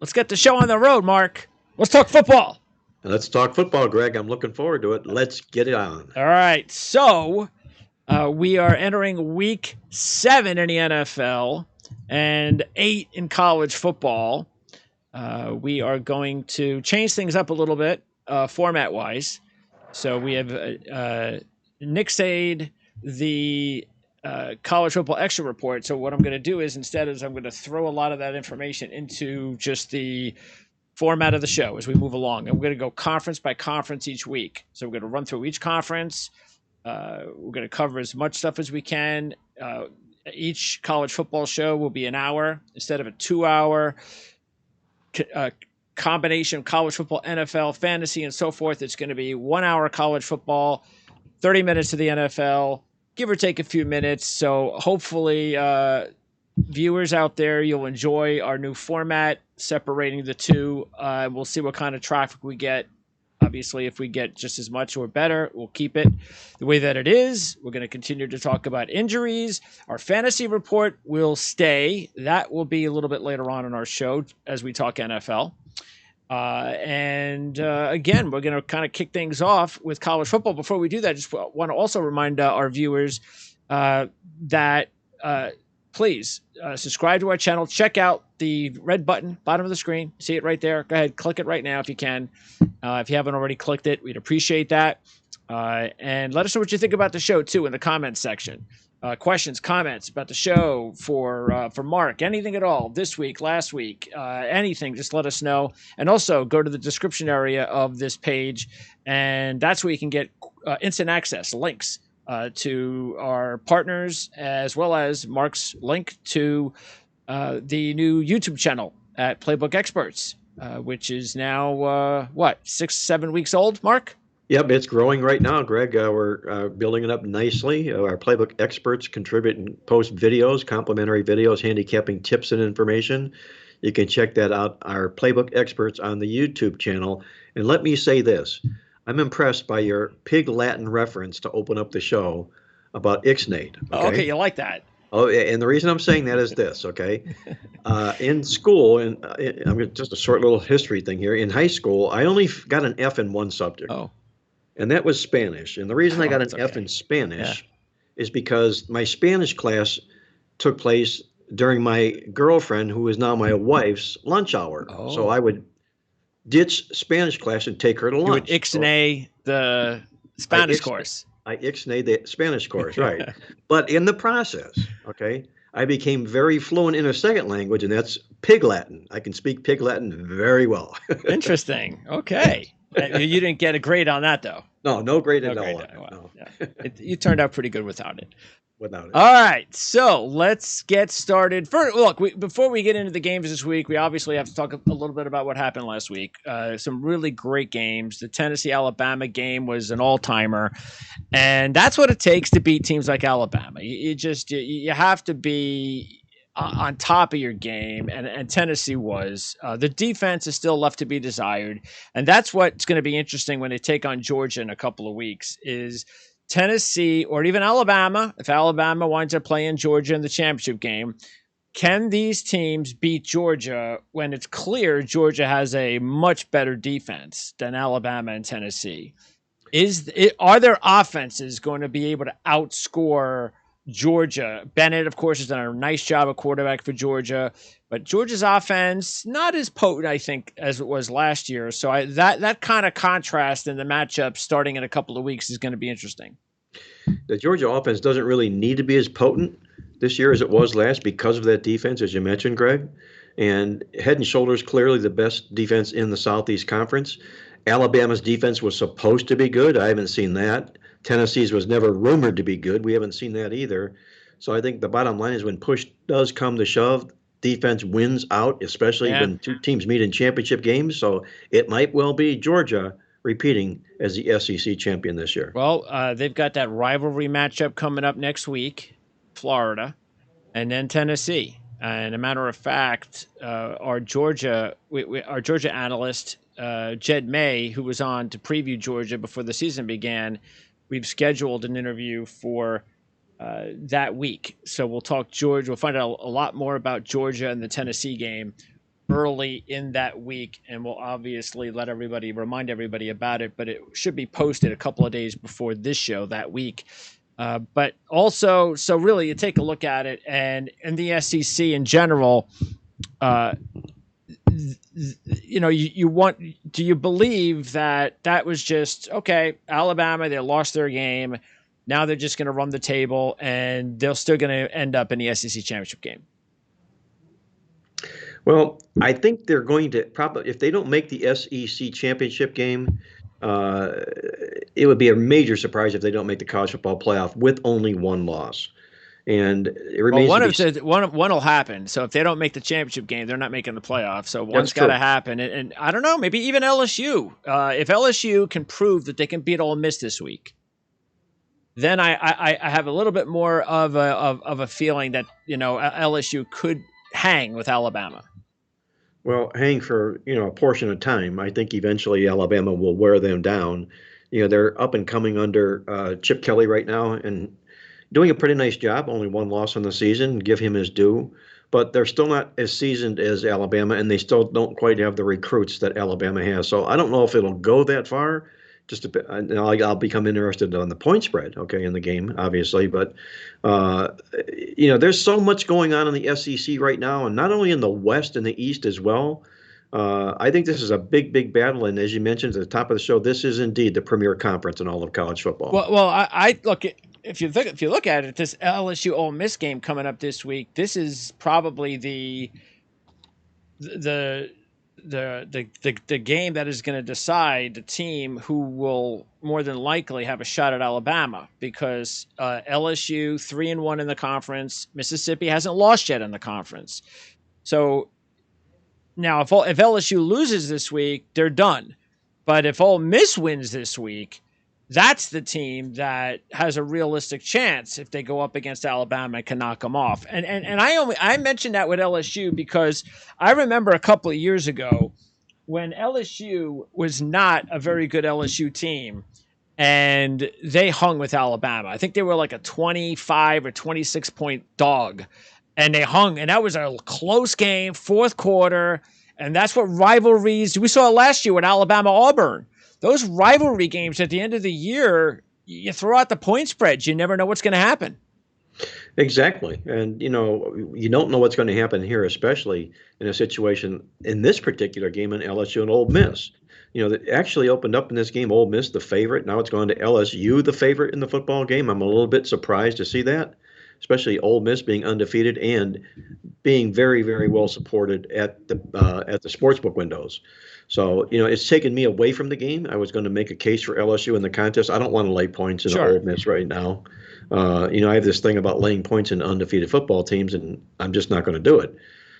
Let's get the show on the road, Mark. Let's talk football. Let's talk football, Greg. I'm looking forward to it. Let's get it on. All right. So we are entering week 7 in the NFL and 8 in college football. We are going to change things up a little bit format-wise. So we have Nick Sade, the college football extra report. So what I'm going to do is instead is I'm going to throw a lot of that information into just the format of the show as we move along. And we're going to go conference by conference each week. So we're going to run through each conference. We're going to cover as much stuff as we can. Each college football show will be an hour instead of a 2-hour combination of college football, NFL, fantasy, and so forth. It's going to be 1 hour college football, 30 minutes of the NFL, give or take a few minutes. So hopefully viewers out there, you'll enjoy our new format, separating the two. We'll see what kind of traffic we get. Obviously, if we get just as much or better, we'll keep it the way that it is. We're going to continue to talk about injuries. Our fantasy report will stay. That will be a little bit later on in our show as we talk NFL. Again, we're going to kind of kick things off with college football. Before we do that, just want to also remind our viewers that please subscribe to our channel. Check out the red button, bottom of the screen. See it right there. Go ahead, click it right now if you can. If you haven't already clicked it, we'd appreciate that. And let us know what you think about the show, too, in the comments section. Questions, comments about the show for Mark, anything at all, this week, last week, anything, just let us know. And also go to the description area of this page, and that's where you can get instant access, links to our partners, as well as Mark's link to the new YouTube channel at Playbook Experts, which is now, 6-7 weeks old, Mark? Yep, it's growing right now, Greg. We're building it up nicely. Our Playbook Experts contribute and post videos, complimentary videos, handicapping tips and information. You can check that out, our Playbook Experts on the YouTube channel. And let me say this. I'm impressed by your Pig Latin reference to open up the show about ixnay. Okay, you like that. Oh, and the reason I'm saying that is this, okay? In school, and I'm just a short little history thing here. In high school, I only got an F in one subject. Oh. And that was Spanish. And the reason I got an F in Spanish is because my Spanish class took place during my girlfriend, who is now my wife's, lunch hour. Oh. So I would ditch Spanish class and take her to lunch. You would ixnay the Spanish course. I ixnayed the Spanish course, right. But in the process, okay, I became very fluent in a second language, and that's Pig Latin. I can speak Pig Latin very well. Interesting. Okay. You didn't get a grade on that, though. No grade at all. Well, yeah. You turned out pretty good without it. Without it. All right, so let's get started. Before we get into the games this week, we obviously have to talk a little bit about what happened last week. Some really great games. The Tennessee-Alabama game was an all-timer, and that's what it takes to beat teams like Alabama. You have to be on top of your game, and Tennessee was. The defense is still left to be desired, and that's what's going to be interesting when they take on Georgia in a couple of weeks is Tennessee or even Alabama, if Alabama winds up playing Georgia in the championship game, can these teams beat Georgia when it's clear Georgia has a much better defense than Alabama and Tennessee? Are their offenses going to be able to outscore Georgia? Bennett, of course, has done a nice job at quarterback for Georgia, but Georgia's offense not as potent, I think, as it was last year. So that kind of contrast in the matchup starting in a couple of weeks is going to be interesting. The Georgia offense doesn't really need to be as potent this year as it was last because of that defense, as you mentioned, Greg. And head and shoulders clearly the best defense in the Southeast Conference. Alabama's defense was supposed to be good. I haven't seen that. Tennessee's was never rumored to be good. We haven't seen that either. So I think the bottom line is when push does come to shove, defense wins out, especially when two teams meet in championship games. So it might well be Georgia repeating as the SEC champion this year. Well, they've got that rivalry matchup coming up next week, Florida, and then Tennessee. And a matter of fact, our Georgia analyst, Jed May, who was on to preview Georgia before the season began, we've scheduled an interview for that week. So we'll talk Georgia. We'll find out a lot more about Georgia and the Tennessee game early in that week, and we'll obviously remind everybody about it, but it should be posted a couple of days before this show that week. But also, so really, you take a look at it, and in the SEC in general, do you believe that was just, okay, Alabama, they lost their game. Now they're just going to run the table, and they're still going to end up in the SEC championship game? Well, I think they're going to probably, if they don't make the SEC championship game, uh, it would be a major surprise if they don't make the college football playoff with only one loss. And it Well, remains to be. one will happen. So if they don't make the championship game, they're not making the playoff. So That's one's got to true. happen. And I don't know, maybe even LSU. If LSU can prove that they can beat Ole Miss this week, then I have a little bit more of a feeling that LSU could hang with Alabama. Well, hang for a portion of time. I think eventually Alabama will wear them down. They're up and coming under Chip Kelly right now and doing a pretty nice job. Only one loss on the season. Give him his due, but they're still not as seasoned as Alabama, and they still don't quite have the recruits that Alabama has. So I don't know if it'll go that far. I'll become interested on the point spread, okay, in the game, obviously. But there's so much going on in the SEC right now, and not only in the West and the East as well. I think this is a big, big battle, and as you mentioned at the top of the show, this is indeed the premier conference in all of college football. Well, I look at. If you look at it, this LSU Ole Miss game coming up this week, this is probably the game that is going to decide the team who will more than likely have a shot at Alabama, because LSU 3-1 in the conference, Mississippi hasn't lost yet in the conference. So now if LSU loses this week, they're done. But if Ole Miss wins this week, that's the team that has a realistic chance if they go up against Alabama and can knock them off. And I mentioned that with LSU because I remember a couple of years ago when LSU was not a very good LSU team and they hung with Alabama. I think they were like a 25 or 26 point dog, and they hung, and that was a close game, fourth quarter. And that's what rivalries, we saw last year with Alabama-Auburn. Those rivalry games at the end of the year, you throw out the point spreads. You never know what's going to happen. Exactly. And, you don't know what's going to happen here, especially in a situation in this particular game in LSU and Ole Miss. That actually opened up in this game, Ole Miss, the favorite. Now it's gone to LSU, the favorite in the football game. I'm a little bit surprised to see that, especially Ole Miss being undefeated and being very, very well supported at the sportsbook windows. So, it's taken me away from the game. I was going to make a case for LSU in the contest. I don't want to lay points in Ole Miss right now. I have this thing about laying points in undefeated football teams, and I'm just not going to do it.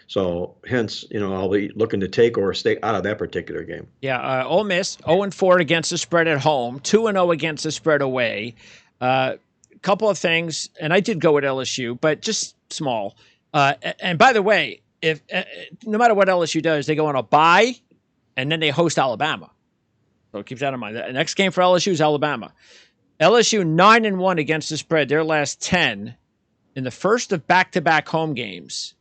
So, hence, I'll be looking to take or stay out of that particular game. Yeah, Ole Miss 0-4 against the spread at home, 2-0 against the spread away. Couple of things, and I did go with LSU, but just small. And by the way, if no matter what LSU does, they go on a bye, and then they host Alabama. So keep that in mind. The next game for LSU is Alabama. LSU 9-1 against the spread, their last 10 in the first of back-to-back home games.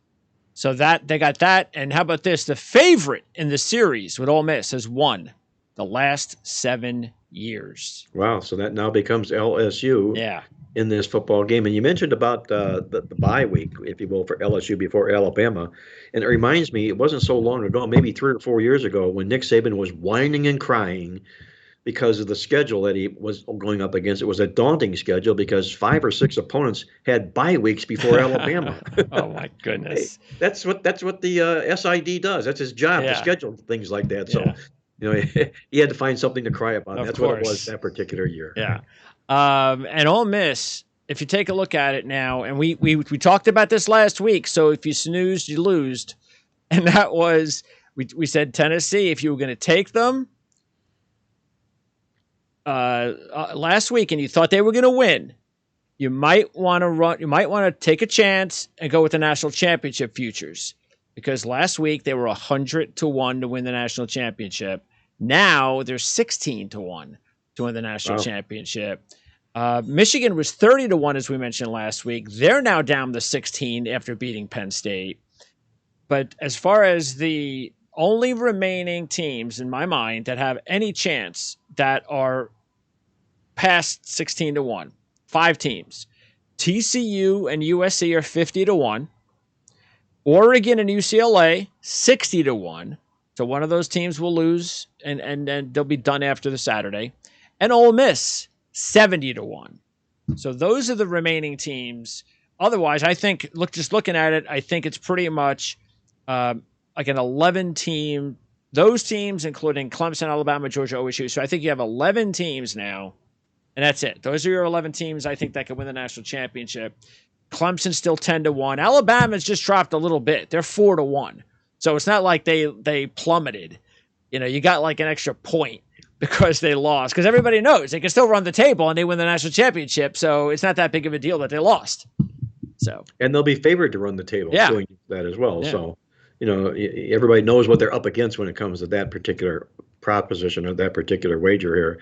So that they got that. And how about this? The favorite in the series with Ole Miss has won the last 7 years. Wow. So that now becomes LSU. Yeah. In this football game. And you mentioned about the bye week, if you will, for LSU before Alabama. And it reminds me, it wasn't so long ago, maybe 3 or 4 years ago, when Nick Saban was whining and crying because of the schedule that he was going up against. It was a daunting schedule because 5 or 6 opponents had bye weeks before Alabama. Oh, my goodness. Hey, that's what the SID does. That's his job, to schedule things like that. So, he had to find something to cry about. That's what it was that particular year. Yeah. And Ole Miss, if you take a look at it now, and we talked about this last week, so if you snoozed, you lose. And that was, we said Tennessee, if you were going to take them last week and you thought they were going to win, you might want to take a chance and go with the national championship futures, because last week they were 100-1 to win the national championship. Now they're 16-1 to win the national championship. Michigan was 30-1, as we mentioned last week. They're now down to 16 after beating Penn State. But as far as the only remaining teams in my mind that have any chance that are past 16-1, 5 teams. TCU and USC are 50-1. Oregon and UCLA 60-1. So one of those teams will lose and they'll be done after the Saturday. And Ole Miss 70-1. So those are the remaining teams. Otherwise, I think looking at it, I think it's pretty much like an 11 team. Those teams, including Clemson, Alabama, Georgia, OSU. So I think you have 11 teams now, and that's it. Those are your 11 teams I think that could win the national championship. Clemson's still 10-1. Alabama's just dropped a little bit. They're 4-1. So it's not like they plummeted. You got like an extra point because they lost. Because everybody knows they can still run the table and they win the national championship. So it's not that big of a deal that they lost. So and they'll be favored to run the table. Yeah. Doing that as well. Yeah. So everybody knows what they're up against when it comes to that particular proposition or that particular wager here.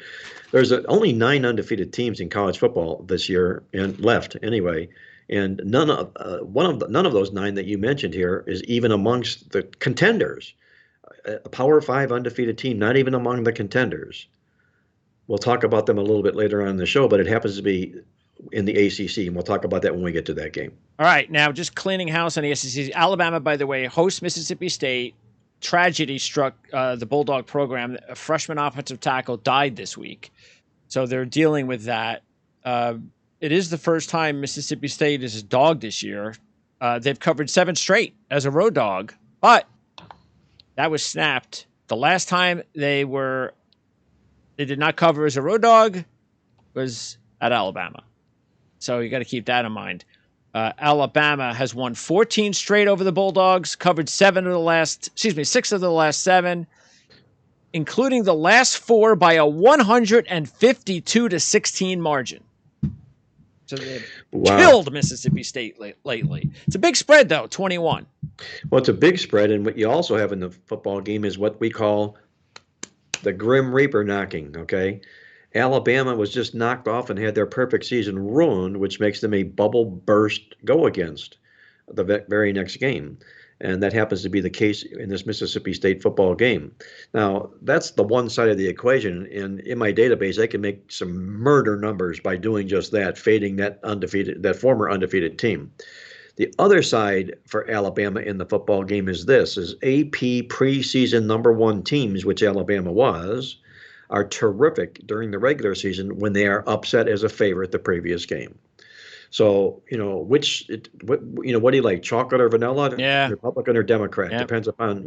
There's only 9 undefeated teams in college football this year and left anyway. And none of those 9 that you mentioned here is even amongst the contenders. A Power 5 undefeated team, not even among the contenders. We'll talk about them a little bit later on in the show, but it happens to be in the ACC, and we'll talk about that when we get to that game. All right, now just cleaning house on the SEC. Alabama, by the way, hosts Mississippi State. Tragedy struck the Bulldog program. A freshman offensive tackle died this week, so they're dealing with that. It is the first time Mississippi State is a dog this year. They've covered 7 straight as a road dog, but that was snapped. The last time they did not cover as a road dog was at Alabama. So you got to keep that in mind. Alabama has won 14 straight over the Bulldogs, covered 6 of the last 7, including the last 4 by a 152-16 margin. So they've killed Mississippi State lately. It's a big spread, though, 21. Well, it's a big spread, and what you also have in the football game is what we call the Grim Reaper knocking, okay? Alabama was just knocked off and had their perfect season ruined, which makes them a bubble burst go against the very next game. And that happens to be the case in this Mississippi State football game. Now, that's the one side of the equation. And in my database, I can make some murder numbers by doing just that, fading that former undefeated team. The other side for Alabama in the football game is AP preseason #1 teams, which Alabama was, are terrific during the regular season when they are upset as a favorite the previous game. So, what do you like, chocolate or vanilla? Yeah. Republican or Democrat? Yep. Depends upon,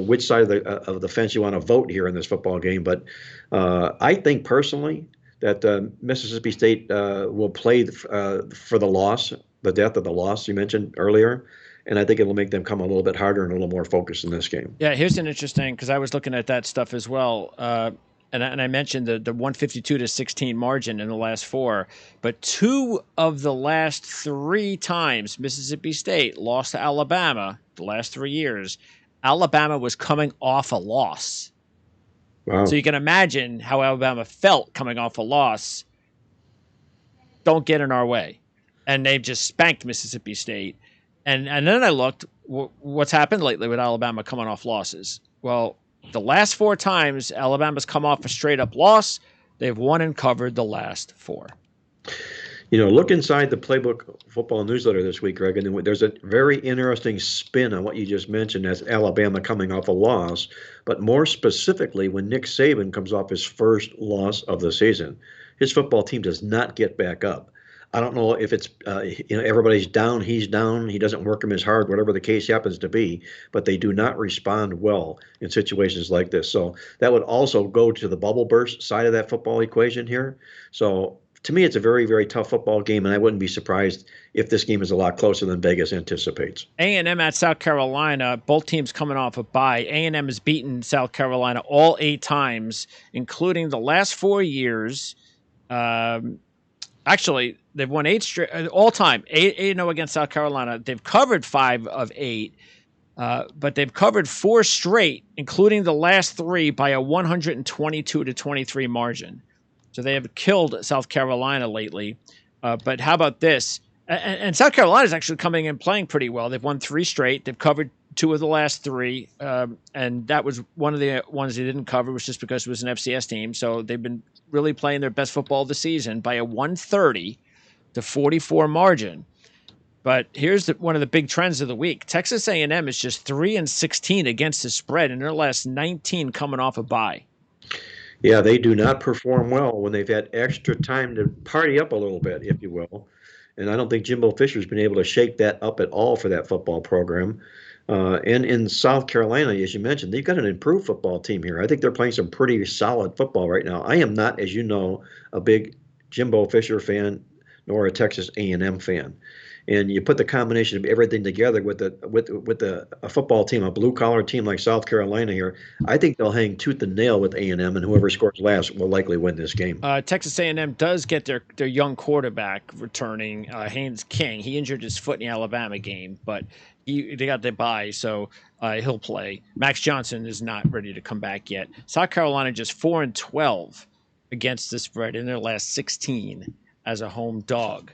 which side of the fence you want to vote here in this football game. But I think personally that Mississippi State will play for the loss, the death of the loss you mentioned earlier. And I think it'll make them come a little bit harder and a little more focused in this game. Yeah, here's an interesting, because I was looking at that stuff as well. And I mentioned the 152-16 margin in the last 4, but 2 of the last 3 times Mississippi State lost to Alabama, the last 3 years, Alabama was coming off a loss. Wow. So you can imagine how Alabama felt coming off a loss. Don't get in our way. And they've just spanked Mississippi State. And then I looked what's happened lately with Alabama coming off losses. Well, the last 4 times Alabama's come off a straight-up loss, they've won and covered the last 4. Look inside the Playbook Football newsletter this week, Greg, and there's a very interesting spin on what you just mentioned as Alabama coming off a loss, but more specifically when Nick Saban comes off his first loss of the season. His football team does not get back up. I don't know if it's, everybody's down, he's down, he doesn't work them as hard, whatever the case happens to be, but they do not respond well in situations like this. So that would also go to the bubble burst side of that football equation here. So to me, it's a very, very tough football game, and I wouldn't be surprised if this game is a lot closer than Vegas anticipates. A&M at South Carolina, both teams coming off a bye. A&M has beaten South Carolina all 8 times, including the last 4 years. Actually, they've won 8 straight all time, 8-0 against South Carolina. They've covered 5 of 8, but they've covered 4 straight, including the last 3 by a 122-23 margin. So they have killed South Carolina lately. But how about this? And South Carolina is actually coming in playing pretty well. They've won 3 straight. They've covered two of the last three, and that was one of the ones they didn't cover, was just because it was an FCS team. So they've been really playing their best football of the season by a 130-44 margin. But here's one of the big trends of the week. Texas A&M is just 3-16 against the spread in their last 19 coming off a bye. Yeah, they do not perform well when they've had extra time to party up a little bit, if you will. And I don't think Jimbo Fisher's been able to shake that up at all for that football program. And in South Carolina, as you mentioned, they've got an improved football team here. I think they're playing some pretty solid football right now. I am not, as you know, a big Jimbo Fisher fan nor a Texas A&M fan. And you put the combination of everything together with a football team, a blue collar team like South Carolina here. I think they'll hang tooth and nail with A&M, and whoever scores last will likely win this game. Texas A&M does get their young quarterback returning, Haynes King. He injured his foot in the Alabama game, but they got the bye, so he'll play. Max Johnson is not ready to come back yet. South Carolina just 4-12 against the spread in their last 16 as a home dog.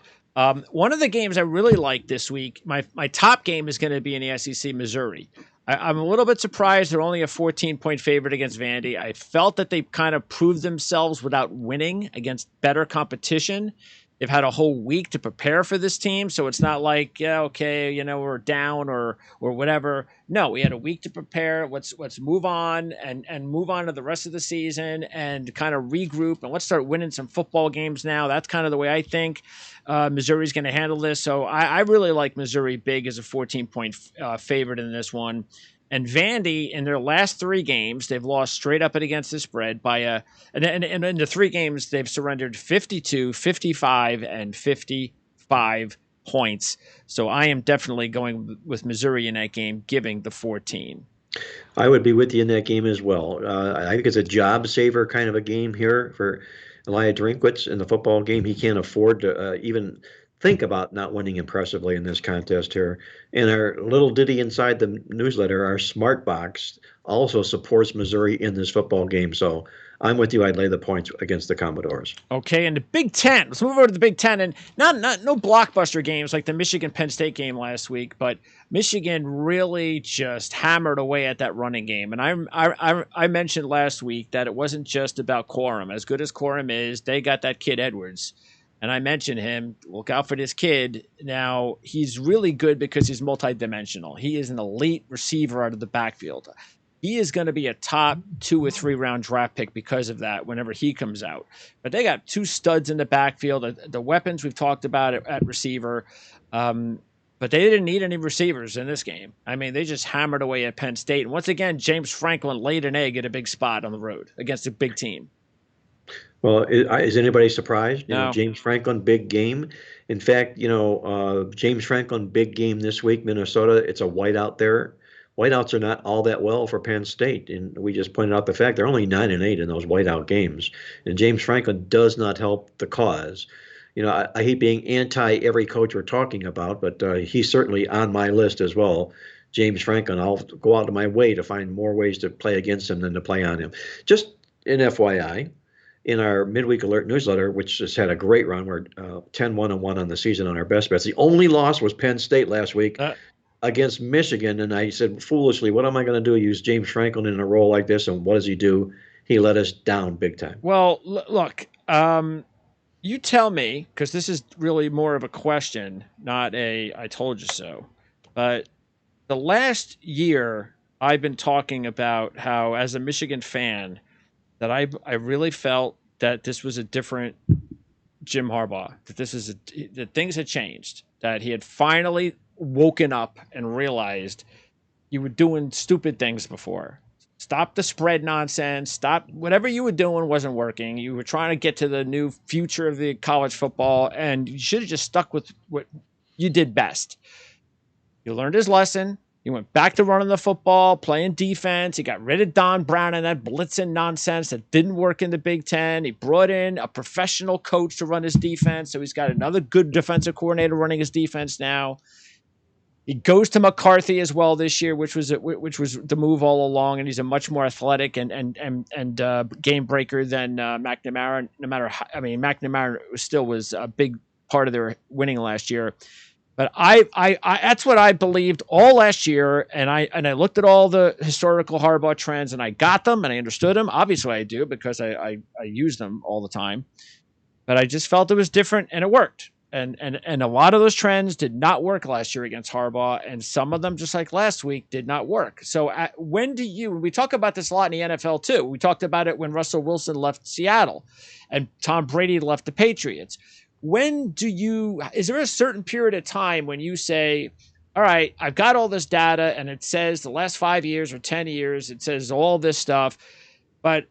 One of the games I really like this week, my top game is going to be in the SEC, Missouri. I'm a little bit surprised they're only a 14-point favorite against Vandy. I felt that they kind of proved themselves without winning against better competition. They've had a whole week to prepare for this team, so it's not like, yeah, okay, we're down or whatever. No, we had a week to prepare. Let's move on and move on to the rest of the season and kind of regroup, and let's start winning some football games now. That's kind of the way I think Missouri's going to handle this. So I really like Missouri big as a 14-point favorite in this one. And Vandy, in their last three games, they've lost straight up and against the spread by and in the three games, they've surrendered 52, 55, and 55 points. So I am definitely going with Missouri in that game, giving the 14. I would be with you in that game as well. I think it's a job saver kind of a game here for Elijah Drinkwitz in the football game. He can't afford to even think about not winning impressively in this contest here. And our little ditty inside the newsletter, our smart box, also supports Missouri in this football game. So I'm with you. I'd lay the points against the Commodores. Okay, and the Big Ten. Let's move over to the Big Ten, and no blockbuster games like the Michigan-Penn State game last week, but Michigan really just hammered away at that running game. And I mentioned last week that it wasn't just about Corum. As good as Corum is, they got that kid Edwards. And I mentioned him, look out for this kid. Now, he's really good because he's multidimensional. He is an elite receiver out of the backfield. He is going to be a top 2 or 3 round draft pick because of that whenever he comes out. But they got two studs in the backfield. The weapons we've talked about at receiver. But they didn't need any receivers in this game. I mean, they just hammered away at Penn State. And once again, James Franklin laid an egg at a big spot on the road against a big team. Well, is anybody surprised? No. James Franklin, big game. In fact, James Franklin, big game this week, Minnesota. It's a whiteout there. Whiteouts are not all that well for Penn State, and we just pointed out the fact they're only 9-8 in those whiteout games. And James Franklin does not help the cause. I hate being anti every coach we're talking about, but he's certainly on my list as well. James Franklin, I'll go out of my way to find more ways to play against him than to play on him. Just an FYI. In our midweek alert newsletter, which has had a great run, we're 10-1-1 on the season on our best bets. The only loss was Penn State last week against Michigan, and I said foolishly, what am I going to do? Use James Franklin in a role like this, and what does he do? He let us down big time. Well, look, you tell me, because this is really more of a question, not a I told you so. But the last year, I've been talking about how, as a Michigan fan, that I really felt that this was a different Jim Harbaugh, that things had changed, that he had finally woken up and realized you were doing stupid things before. Stop the spread nonsense. Stop whatever you were doing wasn't working. You were trying to get to the new future of the college football, and you should have just stuck with what you did best. You learned his lesson. He went back to running the football, playing defense. He got rid of Don Brown and that blitzing nonsense that didn't work in the Big Ten. He brought in a professional coach to run his defense, so he's got another good defensive coordinator running his defense now. He goes to McCarthy as well this year, which was the move all along, and he's a much more athletic and game breaker than McNamara. McNamara still was a big part of their winning last year. But I that's what I believed all last year, and I looked at all the historical Harbaugh trends, and I got them, and I understood them. Obviously, I do because I use them all the time. But I just felt it was different, and it worked. And a lot of those trends did not work last year against Harbaugh, and some of them, just like last week, did not work. So when we talk about this a lot in the NFL too. We talked about it when Russell Wilson left Seattle, and Tom Brady left the Patriots. Is there a certain period of time when you say, all right, I've got all this data and it says the last 5 years or 10 years, it says all this stuff, but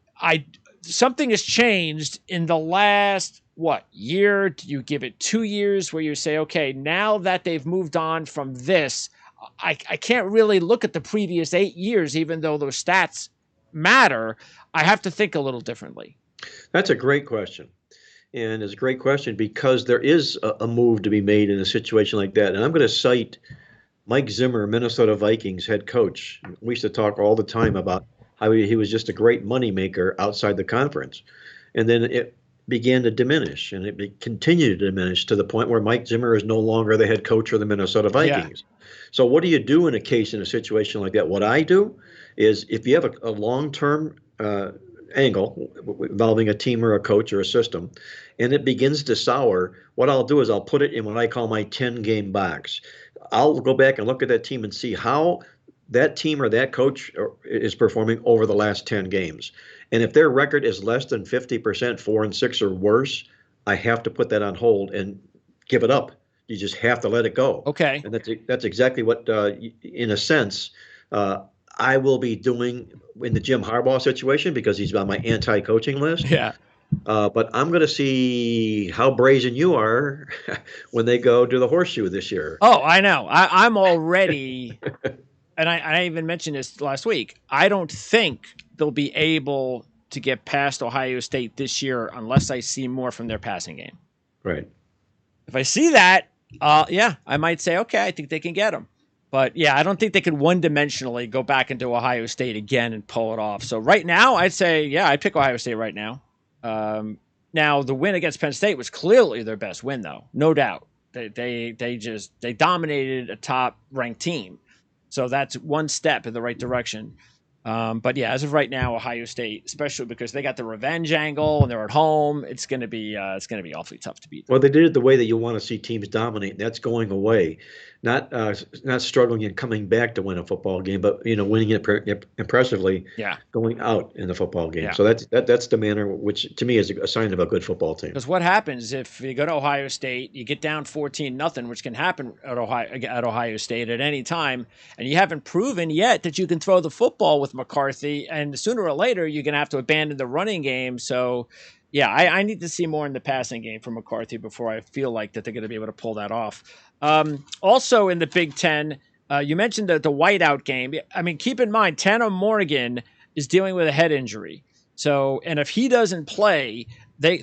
something has changed in the last, year? Do you give it 2 years where you say, okay, now that they've moved on from this, I can't really look at the previous 8 years, even though those stats matter. I have to think a little differently. That's a great question. And it's a great question because there is a move to be made in a situation like that. And I'm going to cite Mike Zimmer, Minnesota Vikings head coach. We used to talk all the time about how he was just a great moneymaker outside the conference. And then it began to diminish, and it continued to diminish to the point where Mike Zimmer is no longer the head coach of the Minnesota Vikings. Yeah. So what do you do in a situation like that? What I do is if you have a long-term angle involving a team or a coach or a system, and it begins to sour, what I'll do is I'll put it in what I call my 10-game box. I'll go back and look at that team and see how that team or that coach is performing over the last 10 games. And if their record is less than 50%, 4-6 or worse, I have to put that on hold and give it up. You just have to let it go. Okay. And that's exactly what, in a sense, I will be doing in the Jim Harbaugh situation because he's on my anti-coaching list. Yeah. But I'm going to see how brazen you are when they go to the horseshoe this year. Oh, I know. I'm already, and I even mentioned this last week, I don't think they'll be able to get past Ohio State this year unless I see more from their passing game. Right. If I see that, I might say, okay, I think they can get them. But, yeah, I don't think they could one-dimensionally go back into Ohio State again and pull it off. So right now, I'd say, yeah, I'd pick Ohio State right now. Now, the win against Penn State was clearly their best win, though. No doubt. They dominated a top-ranked team. So that's one step in the right direction. But yeah, as of right now, Ohio State, especially because they got the revenge angle and they're at home, it's going to be awfully tough to beat them. Well, they did it the way that you want to see teams dominate. And that's going away, not struggling and coming back to win a football game, but winning it impressively. Yeah. Going out in the football game. Yeah. So that's the manner which to me is a sign of a good football team. Because what happens if you go to Ohio State, you get down 14-0, which can happen at Ohio State at any time, and you haven't proven yet that you can throw the football with McCarthy, and sooner or later you're going to have to abandon the running game. So, yeah, I need to see more in the passing game from McCarthy before I feel like that they're going to be able to pull that off. Also in the Big Ten, you mentioned the whiteout game. I mean, keep in mind, Tanner Morgan is dealing with a head injury. So, and if he doesn't play, they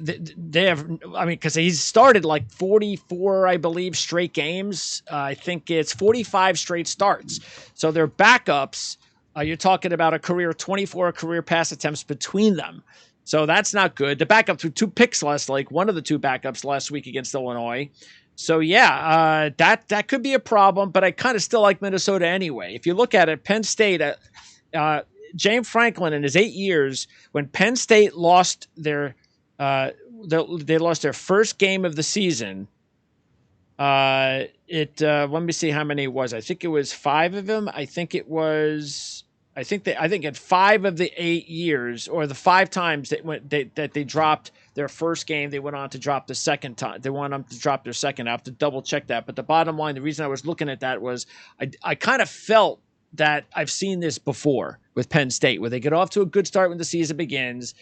have, because he's started like 44, I believe, straight games. I think it's 45 straight starts. So their backups, you're talking about a career 24 career pass attempts between them. So that's not good. The backup threw 2 picks one of the 2 backups last week against Illinois. So yeah, that could be a problem, but I kind of still like Minnesota anyway. If you look at it, Penn State, James Franklin in his 8 years, when Penn State lost they lost their first game of the season. Let me see how many it was. I think it was 5 of them. I think in 5 of the 8 years, or the 5 times that they dropped their first game, they went on to drop the second time. They went on to drop their second. I have to double check that. But the bottom line, the reason I was looking at that was I kind of felt that I've seen this before with Penn State, where they get off to a good start when the season begins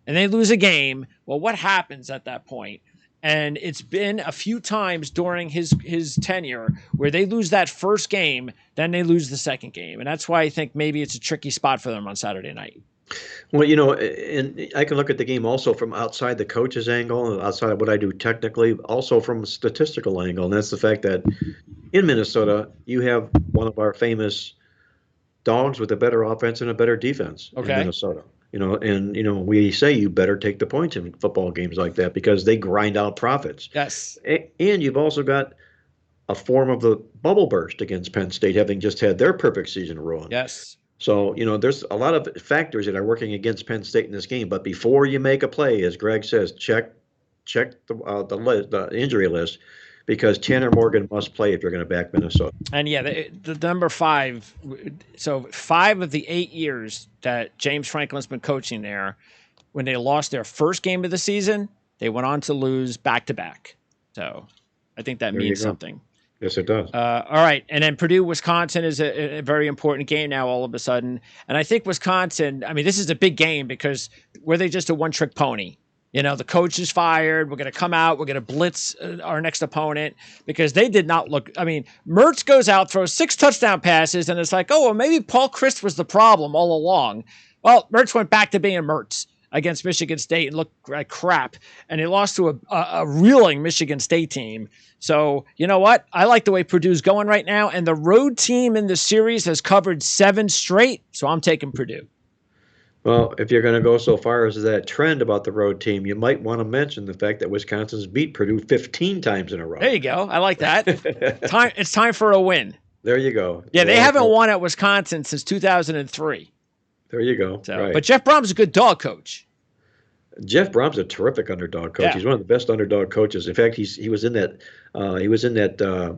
and they lose a game. Well, what happens at that point? And it's been a few times during his tenure where they lose that first game, then they lose the second game. And that's why I think maybe it's a tricky spot for them on Saturday night. Well, and I can look at the game also from outside the coach's angle, outside of what I do technically, also from a statistical angle. And that's the fact that in Minnesota, you have one of our famous dogs with a better offense and a better defense in Minnesota. We say you better take the points in football games like that because they grind out profits. Yes. And you've also got a form of the bubble burst against Penn State, having just had their perfect season rolling. Yes. So, there's a lot of factors that are working against Penn State in this game. But before you make a play, as Greg says, check the injury list, because Tanner Morgan must play if you're going to back Minnesota. And yeah, the number 5. So 5 of the 8 years that James Franklin's been coaching there, when they lost their first game of the season, they went on to lose back-to-back. So I think that means something. Yes, it does. All right. And then Purdue-Wisconsin is a very important game now all of a sudden. And I think Wisconsin, I mean, this is a big game because were they just a one-trick pony? The coach is fired. We're going to come out. We're going to blitz our next opponent, because they did not look. I mean, Mertz goes out, throws 6 touchdown passes, and it's like, oh, well, maybe Paul Chryst was the problem all along. Well, Mertz went back to being Mertz against Michigan State and looked like crap. And he lost to a reeling Michigan State team. So, you know what? I like the way Purdue's going right now. And the road team in the series has covered 7 straight. So I'm taking Purdue. Well, if you're going to go so far as that trend about the road team, you might want to mention the fact that Wisconsin's beat Purdue 15 times in a row. There you go. I like that. It's time for a win. There you go. Yeah, they haven't won at Wisconsin since 2003. There you go. So, right. But Jeff Brom's a good dog coach. Jeff Brom's a terrific underdog coach. Yeah. He's one of the best underdog coaches. In fact, he was in that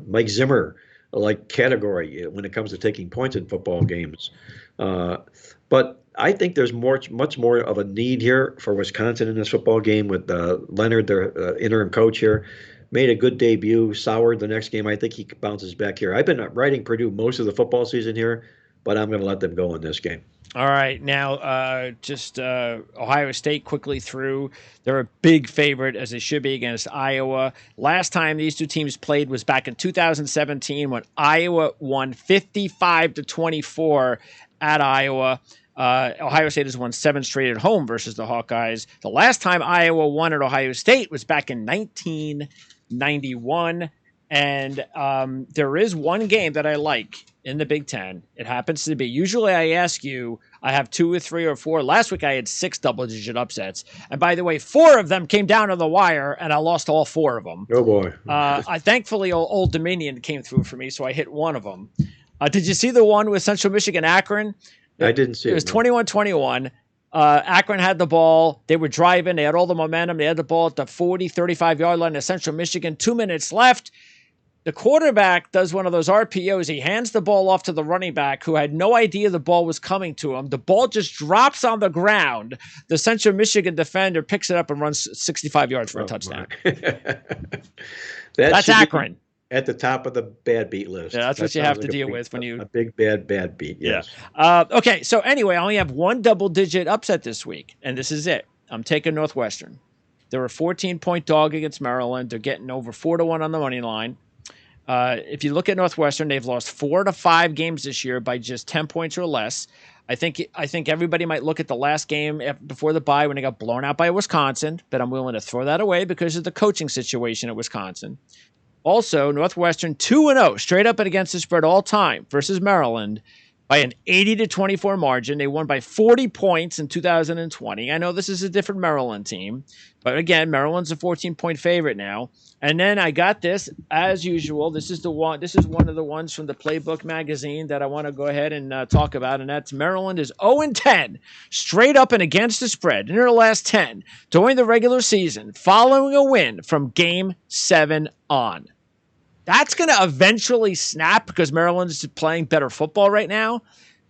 Mike Zimmer category when it comes to taking points in football games. But I think there's much more of a need here for Wisconsin in this football game with Leonard, their interim coach here. Made a good debut, soured the next game. I think he bounces back here. I've been riding Purdue most of the football season here, but I'm going to let them go in this game. All right, now Ohio State quickly through. They're a big favorite, as they should be, against Iowa. Last time these two teams played was back in 2017 when Iowa won 55-24 at Iowa. Ohio State has won 7 straight at home versus the Hawkeyes. The last time Iowa won at Ohio State was back in 1991. And there is one game that I like in the Big Ten. It happens to be, usually I ask you, I have 2 or 3 or 4. Last week I had 6 double-digit upsets. And by the way, 4 of them came down to the wire, and I lost all 4 of them. Oh, boy. Thankfully, Old Dominion came through for me, so I hit one of them. Did you see the one with Central Michigan Akron? I didn't see it. It was 21-21. Akron had the ball. They were driving. They had all the momentum. They had the ball at the 40, 35-yard line of Central Michigan. 2 minutes left. The quarterback does one of those RPOs. He hands the ball off to the running back, who had no idea the ball was coming to him. The ball just drops on the ground. The Central Michigan defender picks it up and runs 65 yards for a touchdown. That's Akron. At the top of the bad beat list. Yeah, that's what you have to deal with when you... A big, bad beat, yes. Yeah. Okay, so anyway, I only have one double-digit upset this week, and this is it. I'm taking Northwestern. They're a 14-point dog against Maryland. They're getting over 4-1 on the money line. If you look at Northwestern, they've lost 4 to 5 games this year by just 10 points or less. I think everybody might look at the last game before the bye when they got blown out by Wisconsin, but I'm willing to throw that away because of the coaching situation at Wisconsin. Also, Northwestern 2-0 straight up and against the spread all time versus Maryland by an 80-24 margin. They won by 40 points in 2020. I know this is a different Maryland team, but again, Maryland's a 14-point favorite now. And then I got this, as usual. This is one of the ones from the Playbook magazine that I want to go ahead and talk about, and that's Maryland is 0-10 straight up and against the spread in their last 10 during the regular season, following a win from Game 7 on. That's going to eventually snap because Maryland's playing better football right now.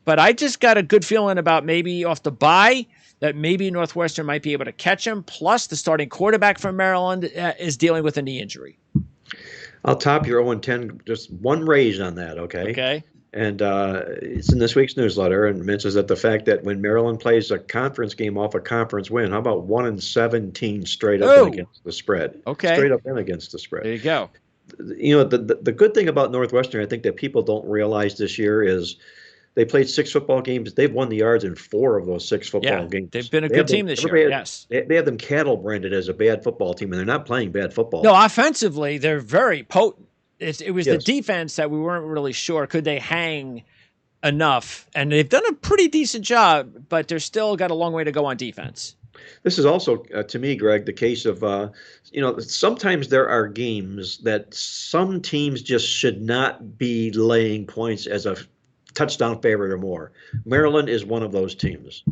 But I just got a good feeling about maybe off the bye that maybe Northwestern might be able to catch him. Plus, the starting quarterback from Maryland is dealing with a knee injury. I'll top your 0-10, just one raise on that, okay? Okay. And it's in this week's newsletter, and mentions that the fact that when Maryland plays a conference game off a conference win, how about 1-17 straight up and against the spread? Okay. Straight up and against the spread. There you go. You know, the good thing about Northwestern, I think that people don't realize this year is they played 6 football games. They've won the yards in 4 of those 6 football games. They've been a good team this year, yes. They have them cattle branded as a bad football team, and they're not playing bad football. No, offensively, they're very potent. It was the defense that we weren't really sure. Could they hang enough? And they've done a pretty decent job, but they're still got a long way to go on defense. This is also, to me, Greg, the case of sometimes there are games that some teams just should not be laying points as a touchdown favorite or more. Maryland is one of those teams.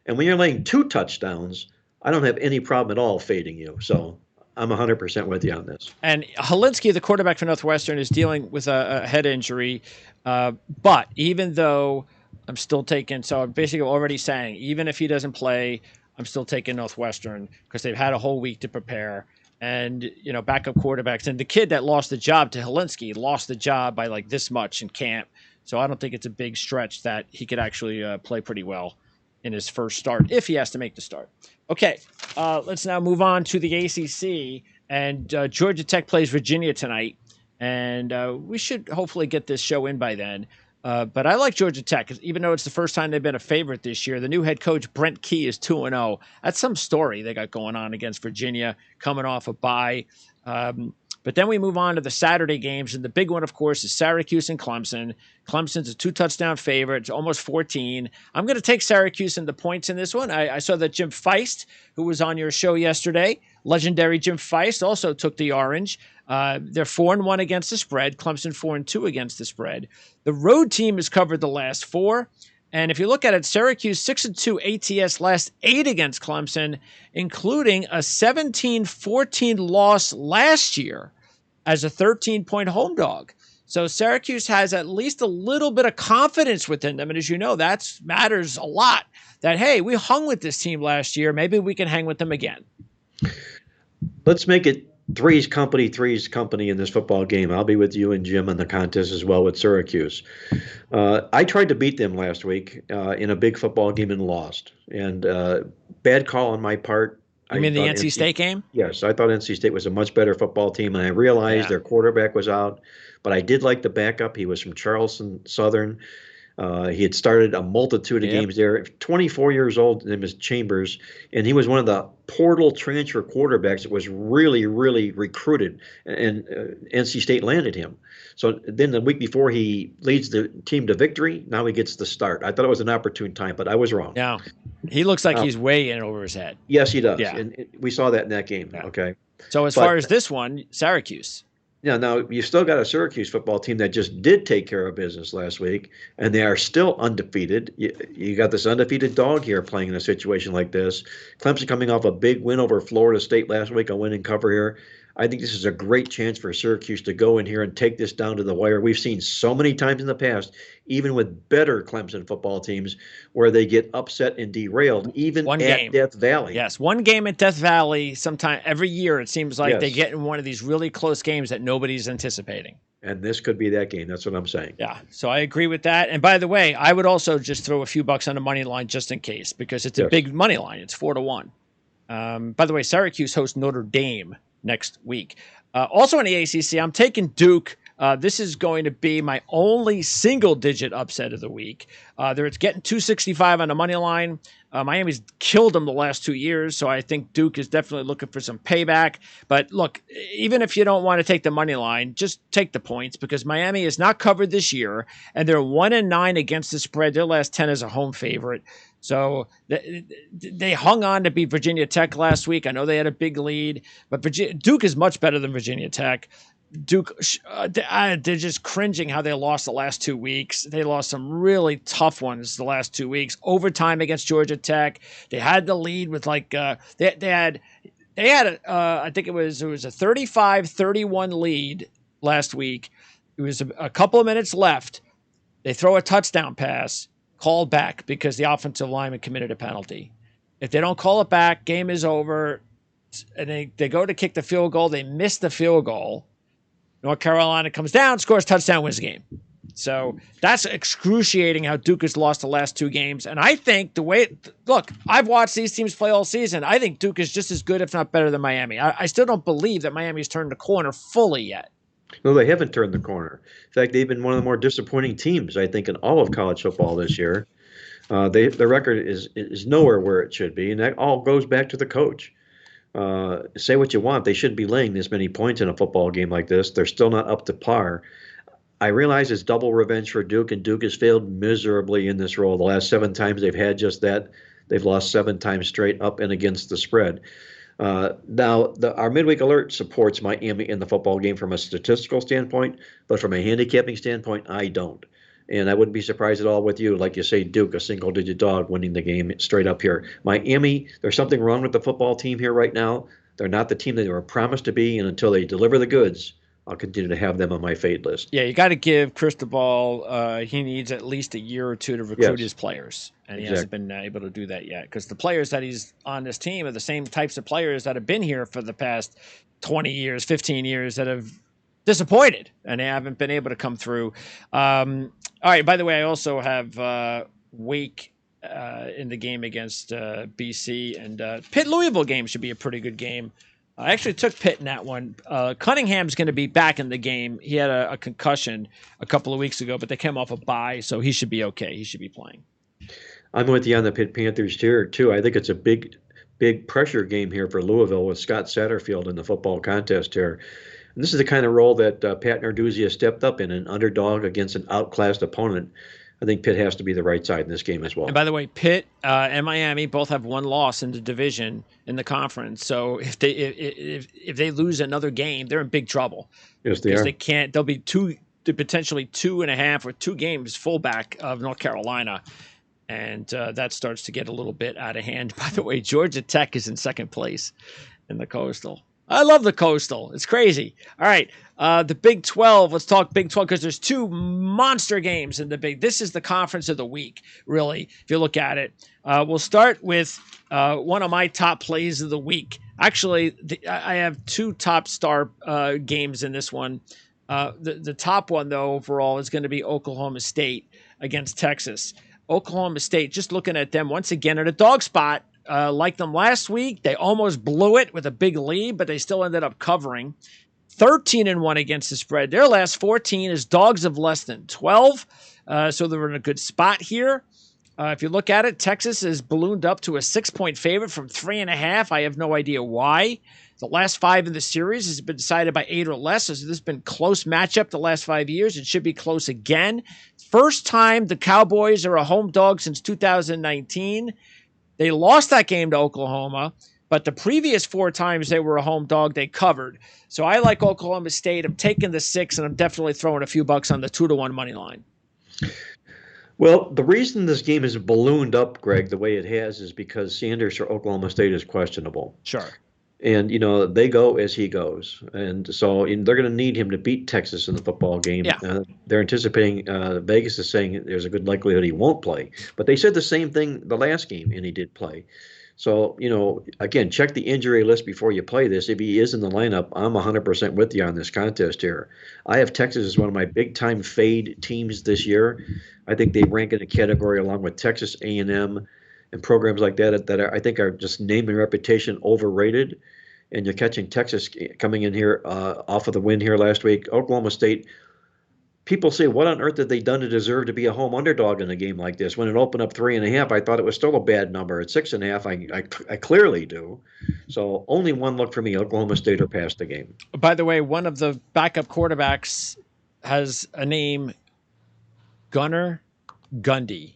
And when you're laying 2 touchdowns, I don't have any problem at all fading you. So I'm 100% with you on this. And Helinski, the quarterback for Northwestern, is dealing with a head injury. But even though I'm still taking, so I'm basically already saying, even if he doesn't play, I'm still taking Northwestern because they've had a whole week to prepare. And, backup quarterbacks. And the kid that lost the job to Helinski lost the job by like this much in camp. So I don't think it's a big stretch that he could actually play pretty well in his first start, if he has to make the start. Okay, let's now move on to the ACC. And Georgia Tech plays Virginia tonight. And we should hopefully get this show in by then. But I like Georgia Tech, even though it's the first time they've been a favorite this year. The new head coach, Brent Key, is 2-0. That's some story they got going on against Virginia, coming off a bye. But then we move on to the Saturday games, and the big one, of course, is Syracuse and Clemson. Clemson's a 2-touchdown favorite. It's almost 14. I'm going to take Syracuse in the points in this one. I saw that Jim Feist, who was on your show yesterday, legendary Jim Feist, also took the orange. They're 4-1 against the spread. Clemson 4-2 against the spread. The road team has covered the last 4. And if you look at it, Syracuse 6-2 ATS last 8 against Clemson, including a 17-14 loss last year as a 13-point home dog. So Syracuse has at least a little bit of confidence within them. And as you know, that matters a lot. That, hey, we hung with this team last year. Maybe we can hang with them again. Let's make it three's company in this football game. I'll be with you and Jim in the contest as well with Syracuse. I tried to beat them last week in a big football game and lost. And bad call on my part. You mean the NC State game? Yes, I thought NC State was a much better football team, and I realized their quarterback was out. But I did like the backup. He was from Charleston Southern. He had started a multitude of games there. 24 years old, his name is Chambers, and he was one of the portal transfer quarterbacks that was really, really recruited, and NC State landed him. So then the week before, he leads the team to victory. Now he gets the start. I thought it was an opportune time, but I was wrong. Yeah, he looks like he's way in over his head. Yes, he does. Yeah. And we saw that in that game. Yeah. Okay. So as far as this one, Syracuse. Yeah, now you still got a Syracuse football team that just did take care of business last week, and they are still undefeated. You got this undefeated dog here playing in a situation like this. Clemson coming off a big win over Florida State last week, a win and cover here. I think this is a great chance for Syracuse to go in here and take this down to the wire. We've seen so many times in the past, even with better Clemson football teams, where they get upset and derailed, even at Death Valley. Yes, one game at Death Valley sometime every year. It seems like they get in one of these really close games that nobody's anticipating. And this could be that game. That's what I'm saying. Yeah, so I agree with that. And by the way, I would also just throw a few bucks on the money line just in case, because it's a big money line. It's 4-1. By the way, Syracuse hosts Notre Dame next week. Also in the ACC, I'm taking Duke. This is going to be my only single-digit upset of the week. It's getting 265 on the money line. Miami's killed them the last 2 years, so I think Duke is definitely looking for some payback. But look, even if you don't want to take the money line, just take the points, because Miami is not covered this year, and they're 1-9 against the spread. Their last 10 as a home favorite. So they hung on to beat Virginia Tech last week. I know they had a big lead, but Duke is much better than Virginia Tech. Duke, they're just cringing how they lost the last 2 weeks. They lost some really tough ones the last 2 weeks. Overtime against Georgia Tech. They had the lead with they had I think it was a 35-31 lead last week. It was a couple of minutes left. They throw a touchdown pass, called back because the offensive lineman committed a penalty. If they don't call it back, game is over. And they go to kick the field goal. They miss the field goal. North Carolina comes down, scores touchdown, wins the game. So that's excruciating how Duke has lost the last 2 games. And I think I've watched these teams play all season. I think Duke is just as good, if not better, than Miami. I still don't believe that Miami's turned the corner fully yet. No, they haven't turned the corner. In fact, they've been one of the more disappointing teams, I think, in all of college football this year. Their record is nowhere where it should be, and that all goes back to the coach. Say what you want, they shouldn't be laying this many points in a football game like this. They're still not up to par. I realize it's double revenge for Duke, and Duke has failed miserably in this role. The last 7 times they've had just that, they've lost 7 times straight up and against the spread. Now, our midweek alert supports Miami in the football game from a statistical standpoint, but from a handicapping standpoint, I don't. And I wouldn't be surprised at all with you, like you say, Duke, a single-digit dog winning the game straight up here. Miami, there's something wrong with the football team here right now. They're not the team they were promised to be, and until they deliver the goods, I'll continue to have them on my fade list. Yeah, you got to give Cristobal. He needs at least a year or two to recruit his Yes, players, and he hasn't exactly. been able to do that yet. Because the players that he's on this team are the same types of players that have been here for the past 20 years, 15 years that have disappointed, and they haven't been able to come through. All right. By the way, I also have Wake in the game against BC, and Pitt Louisville game should be a pretty good game. I actually took Pitt in that one. Cunningham's going to be back in the game. He had a concussion a couple of weeks ago, but they came off a bye, so he should be okay. He should be playing. I'm with you on the Pitt Panthers here, too. I think it's a big pressure game here for Louisville with Scott Satterfield in the football contest here. And this is the kind of role that Pat Narduzzi has stepped up in, an underdog against an outclassed opponent. I think Pitt has to be the right side in this game as well. And by the way, Pitt and Miami both have one loss in the division in the conference. So if they lose another game, they're in big trouble. Yes, they because are. they can't. They'll be potentially 2.5 or 2 games fullback of North Carolina, and that starts to get a little bit out of hand. By the way, Georgia Tech is in second place in the Coastal. I love the Coastal. It's crazy. All right. The Big 12. Let's talk Big 12 because there's 2 monster games in the Big. This is the conference of the week, really, if you look at it. We'll start with one of my top plays of the week. Actually, I have 2 top star games in this one. The top one, though, overall, is going to be Oklahoma State against Texas. Oklahoma State, just looking at them once again at a dog spot. Like them last week, they almost blew it with a big lead, but they still ended up covering. 13-1 against the spread. Their last 14 is dogs of less than 12. So they're in a good spot here. If you look at it, Texas is ballooned up to a 6-point favorite from 3.5. I have no idea why. The last 5 in the series has been decided by 8 or less. So this has been close matchup the last 5 years. It should be close again. First time the Cowboys are a home dog since 2019. They lost that game to Oklahoma, but the previous 4 times they were a home dog, they covered. So I like Oklahoma State. I'm taking the 6, and I'm definitely throwing a few bucks on the 2-1 money line. Well, the reason this game is ballooned up, Greg, the way it has is because Sanders for Oklahoma State is questionable. Sure. And, they go as he goes. And so they're going to need him to beat Texas in the football game. Yeah. They're anticipating, Vegas is saying there's a good likelihood he won't play. But they said the same thing the last game, and he did play. So, again, check the injury list before you play this. If he is in the lineup, I'm 100% with you on this contest here. I have Texas as one of my big-time fade teams this year. I think they rank in a category along with Texas A&M and programs like that I think are just name and reputation overrated. And you're catching Texas coming in here off of the win here last week. Oklahoma State, people say, what on earth have they done to deserve to be a home underdog in a game like this? When it opened up 3.5, I thought it was still a bad number. At 6.5, I clearly do. So only one look for me, Oklahoma State or past the game. By the way, one of the backup quarterbacks has a name, Gunnar Gundy.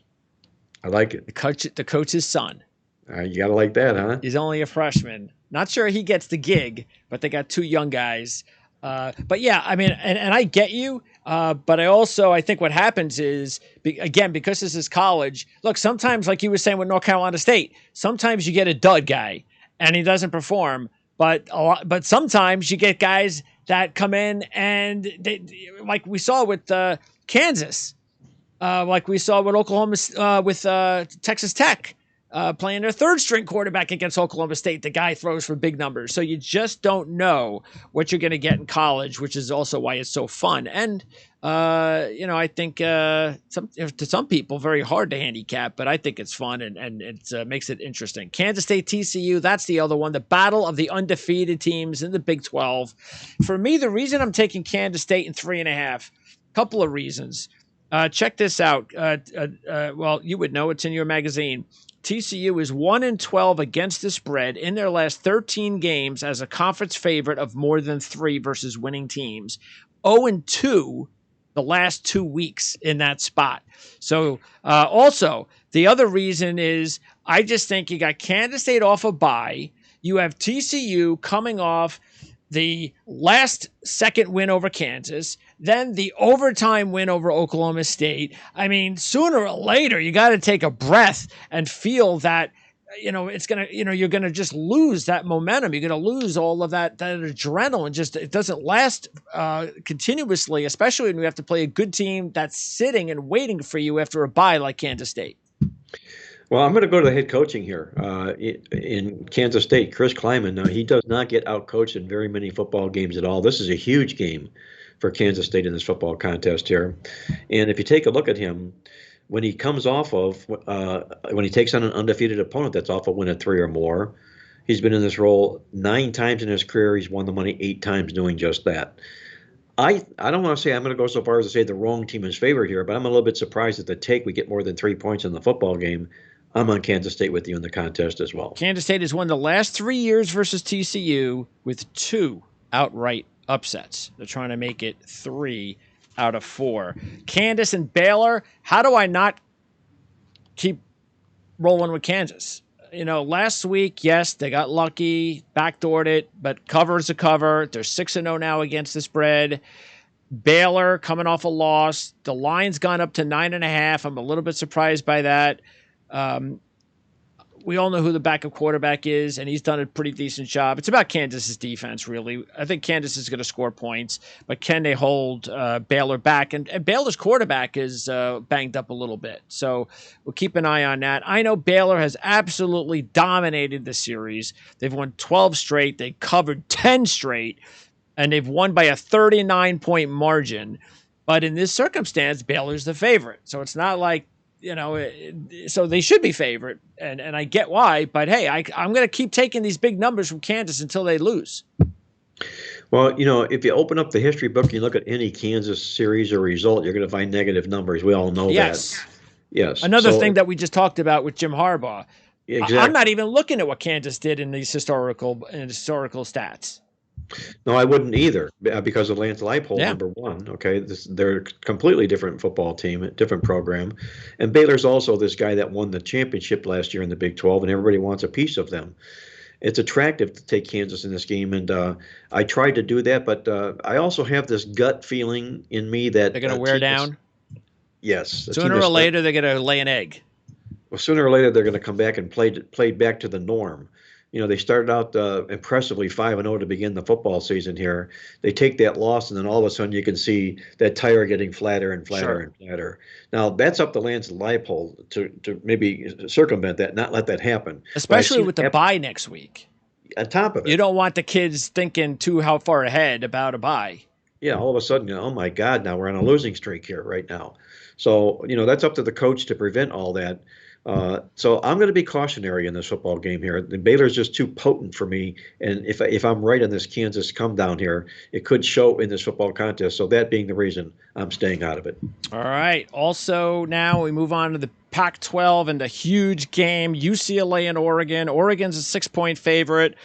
I like it. The coach's son. You got to like that, huh? He's only a freshman. Not sure he gets the gig, but they got 2 young guys. But yeah, I mean, and I get you. But I think what happens is, again, because this is college, look, sometimes, like you were saying with North Carolina State, sometimes you get a dud guy and he doesn't perform. But sometimes you get guys that come in and like we saw with Kansas, like we saw with Oklahoma, with Texas Tech. Playing their 3rd string quarterback against Oklahoma State. The guy throws for big numbers. So you just don't know what you're going to get in college, which is also why it's so fun. And, I think to some people, very hard to handicap, but I think it's fun and it makes it interesting. Kansas State, TCU, that's the other one. The battle of the undefeated teams in the Big 12. For me, the reason I'm taking Kansas State in 3.5, couple of reasons. Check this out. Well, you would know, it's in your magazine. TCU is 1-12 against the spread in their last 13 games as a conference favorite of more than 3 versus winning teams. 0-2 the last 2 weeks in that spot. So also, the other reason is I just think you got Kansas State off a bye. you have TCU coming off the last second win over Kansas, then the overtime win over Oklahoma State. I mean, sooner or later, you got to take a breath and feel that, it's going to, you're going to just lose that momentum. You're going to lose all of that adrenaline. Just, it doesn't last continuously, especially when you have to play a good team that's sitting and waiting for you after a bye like Kansas State. Well, I'm going to go to the head coaching here in Kansas State, Chris Kleiman. Now, he does not get outcoached in very many football games at all. This is a huge game for Kansas State in this football contest here. And if you take a look at him, when he comes off of, when he takes on an undefeated opponent that's off a win of 3 or more, he's been in this role 9 times in his career. He's won the money 8 times doing just that. I don't want to say I'm going to go so far as to say the wrong team is favored here, but I'm a little bit surprised at the take. We get more than 3 points in the football game. I'm on Kansas State with you in the contest as well. Kansas State has won the last 3 years versus TCU with 2 outright upsets. They're trying to make it 3 out of 4. Kansas and Baylor, how do I not keep rolling with Kansas? Last week, yes, they got lucky, backdoored it, but cover's a cover. They're 6-0 now against the spread. Baylor coming off a loss. The line's gone up to 9.5. I'm a little bit surprised by that. We all know who the backup quarterback is, and he's done a pretty decent job. It's about Kansas's defense, really. I think Kansas is going to score points, but can they hold Baylor back? And Baylor's quarterback is banged up a little bit, so we'll keep an eye on that. I know Baylor has absolutely dominated the series. They've won 12 straight. They covered 10 straight, and they've won by a 39-point margin. But in this circumstance, Baylor's the favorite, so it's not like, so they should be favored, and I get why, but hey, I'm going to keep taking these big numbers from Kansas until they lose. Well, if you open up the history book and you look at any Kansas series or result, you're going to find negative numbers. We all know that. Yes. Another thing that we just talked about with Jim Harbaugh. Exactly. I'm not even looking at what Kansas did in these historical stats. No, I wouldn't either, because of Lance Leipold, number one. Okay, they're a completely different football team, a different program. And Baylor's also this guy that won the championship last year in the Big 12, and everybody wants a piece of them. It's attractive to take Kansas in this game, and I tried to do that, but I also have this gut feeling in me that they're going to wear down? Yes. Sooner or later, they're going to lay an egg. Well, sooner or later, they're going to come back and play back to the norm. They started out impressively 5-0 to begin the football season here. They take that loss, and then all of a sudden you can see that tire getting flatter and flatter and flatter. Now, that's up to Lance Leipold to maybe circumvent that, not let that happen. Especially with the bye next week. On top of it. You don't want the kids thinking how far ahead about a bye. Yeah, all of a sudden, oh my God, now we're on a losing streak here right now. So, that's up to the coach to prevent all that. So I'm going to be cautionary in this football game here. The Baylor's just too potent for me, and if I'm right on this Kansas come down here, it could show in this football contest. So that being the reason, I'm staying out of it. All right. Also, now we move on to the Pac-12 and a huge game: UCLA and Oregon. Oregon's a 6-point favorite.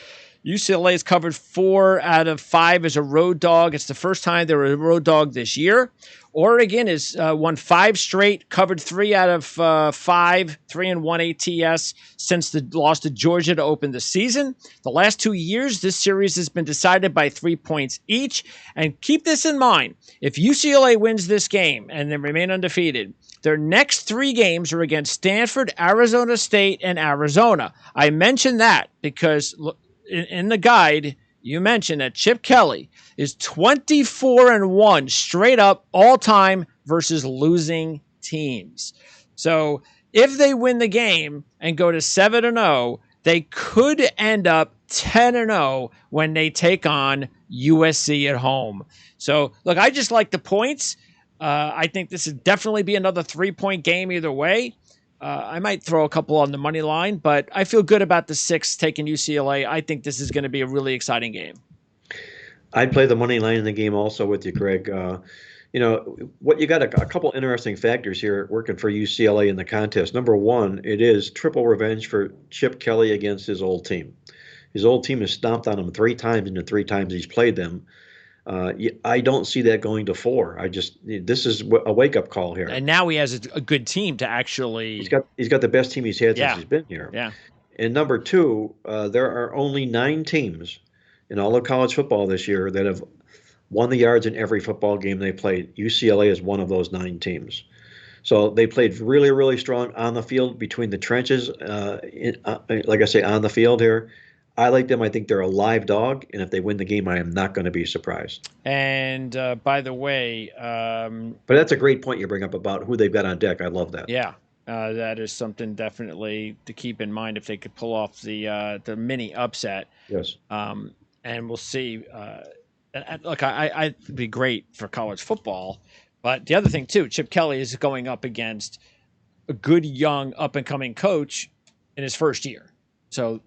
UCLA has covered 4 out of 5 as a road dog. It's the first time they were a road dog this year. Oregon has won 5 straight, covered 3 out of 5, 3-1 ATS since the loss to Georgia to open the season. The last 2 years, this series has been decided by 3 points each. And keep this in mind. If UCLA wins this game and they remain undefeated, their next 3 games are against Stanford, Arizona State, and Arizona. I mention that because in the guide, you mentioned that Chip Kelly is 24-1 straight up all time versus losing teams. So if they win the game and go to 7-0, they could end up 10-0 when they take on USC at home. So look, I just like the points. I think this would definitely be another 3-point game either way. I might throw a couple on the money line, but I feel good about the 6 taking UCLA. I think this is going to be a really exciting game. I'd play the money line in the game also with you, Greg. What you got a couple interesting factors here working for UCLA in the contest. Number one, it is triple revenge for Chip Kelly against his old team. His old team has stomped on him 3 times in the 3 times he's played them. I don't see that going to 4. This is a wake-up call here. And now he has a good team to actually. He's got the best team he's had since he's been here. Yeah. And number two, there are only 9 teams in all of college football this year that have won the yards in every football game they played. UCLA is one of those 9 teams. So they played really, really strong on the field between the trenches. Like I say, on the field here. I like them. I think they're a live dog. And if they win the game, I am not going to be surprised. And by the way, But that's a great point you bring up about who they've got on deck. I love that. yeah, that is something definitely to keep in mind if they could pull off the mini upset. Yes. And we'll see. Look, it'd be great for college football, but the other thing too, Chip Kelly is going up against a good young up and coming coach in his first year. So,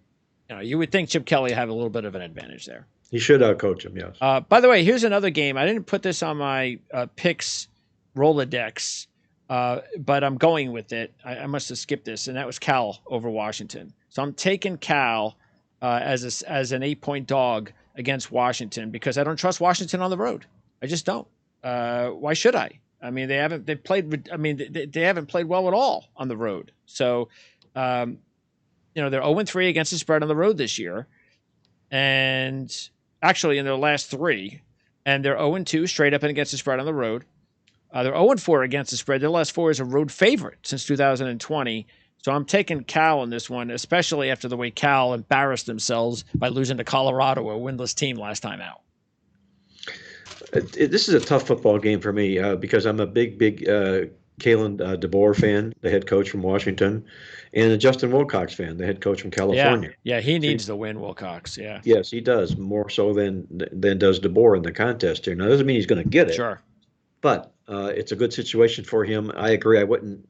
you would think Chip Kelly have a little bit of an advantage there. He should outcoach him, yes. By the way, here's another game. I didn't put this on my picks Rolodex, but I'm going with it. I must have skipped this, and that was Cal over Washington. So I'm taking Cal as an 8-point dog against Washington because I don't trust Washington on the road. I just don't. Why should I? I mean, they haven't played well at all on the road. So, they're 0-3 against the spread on the road this year, and actually in their last 3, and they're 0-2 straight up and against the spread on the road. They're 0-4 against the spread. Their last 4 is a road favorite since 2020. So I'm taking Cal in this one, especially after the way Cal embarrassed themselves by losing to Colorado, a winless team last time out. This is a tough football game for me because I'm a big Kalen DeBoer fan, the head coach from Washington, and a Justin Wilcox fan, the head coach from California. Yeah, he needs the win, Wilcox. Yeah. Yes, he does, more so than does DeBoer in the contest here. Now, that doesn't mean he's going to get it. Sure. But it's a good situation for him. I agree. I'm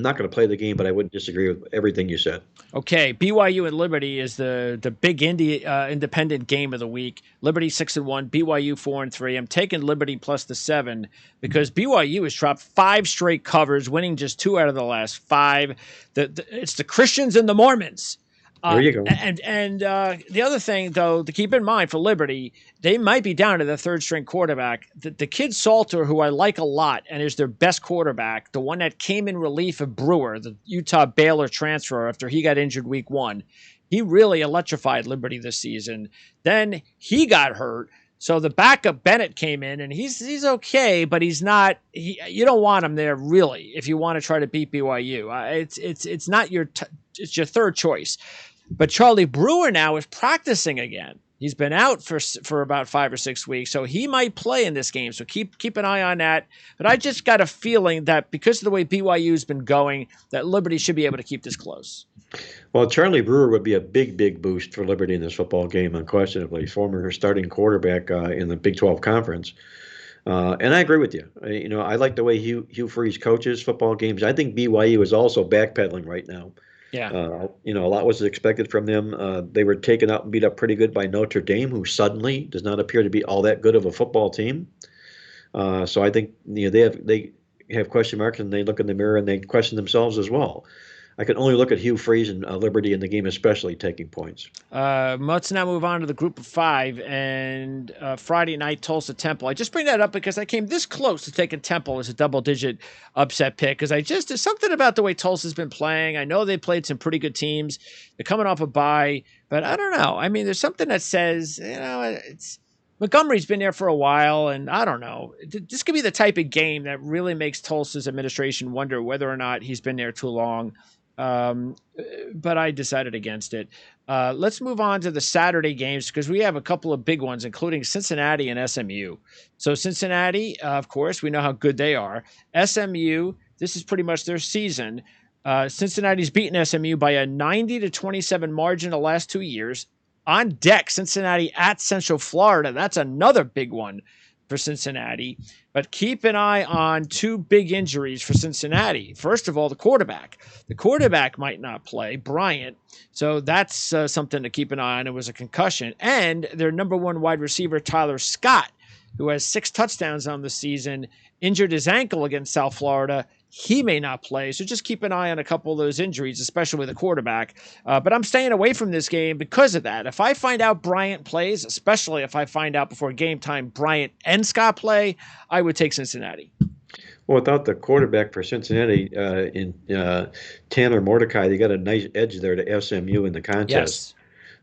not going to play the game, but I wouldn't disagree with everything you said. Okay, BYU and Liberty is the big independent game of the week. Liberty 6-1, BYU 4-3. I'm taking Liberty plus the 7 because BYU has dropped 5 straight covers, winning just 2 out of the last 5. It's the Christians and the Mormons. There you go. And the other thing, though, to keep in mind for Liberty, they might be down to the third-string quarterback. The kid Salter, who I like a lot and is their best quarterback, the one that came in relief of Brewer, the Utah Baylor transfer after he got injured week 1, he really electrified Liberty this season. Then he got hurt. So the backup Bennett came in, and he's okay, but he's not. You don't want him there really if you want to try to beat BYU. It's not it's your third choice. But Charlie Brewer now is practicing again. He's been out for about 5 or 6 weeks, so he might play in this game. So keep an eye on that. But I just got a feeling that because of the way BYU's been going, that Liberty should be able to keep this close. Well, Charlie Brewer would be a big boost for Liberty in this football game, unquestionably. Former starting quarterback in the Big 12 Conference. And I agree with you. I like the way Hugh Freeze coaches football games. I think BYU is also backpedaling right now. Yeah. A lot was expected from them. They were taken out and beat up pretty good by Notre Dame, who suddenly does not appear to be all that good of a football team. So I think they have question marks, and they look in the mirror and they question themselves as well. I can only look at Hugh Freeze and Liberty in the game, especially taking points. Let's now move on to the group of 5 and Friday night Tulsa Temple. I just bring that up because I came this close to taking Temple as a double-digit upset pick because there's something about the way Tulsa's been playing. I know they played some pretty good teams. They're coming off a bye, but I don't know. I mean, there's something that says, Montgomery's been there for a while, and I don't know. This could be the type of game that really makes Tulsa's administration wonder whether or not he's been there too long. But I decided against it. Let's move on to the Saturday games because we have a couple of big ones, including Cincinnati and SMU. So Cincinnati, of course, we know how good they are. SMU, this is pretty much their season. Cincinnati's beaten SMU by a 90-27 margin the last 2 years. On deck, Cincinnati at Central Florida. That's another big one for Cincinnati. But keep an eye on 2 big injuries for Cincinnati. First of all, the quarterback. The quarterback might not play, Bryant. So that's something to keep an eye on. It was a concussion. And their number 1 wide receiver, Tyler Scott, who has 6 touchdowns on the season, injured his ankle against South Florida. He may not play, so just keep an eye on a couple of those injuries, especially with the quarterback. But I'm staying away from this game because of that. If I find out Bryant plays, especially if I find out before game time Bryant and Scott play, I would take Cincinnati. Well, without the quarterback for Cincinnati in Tanner Mordecai, they got a nice edge there to SMU in the contest.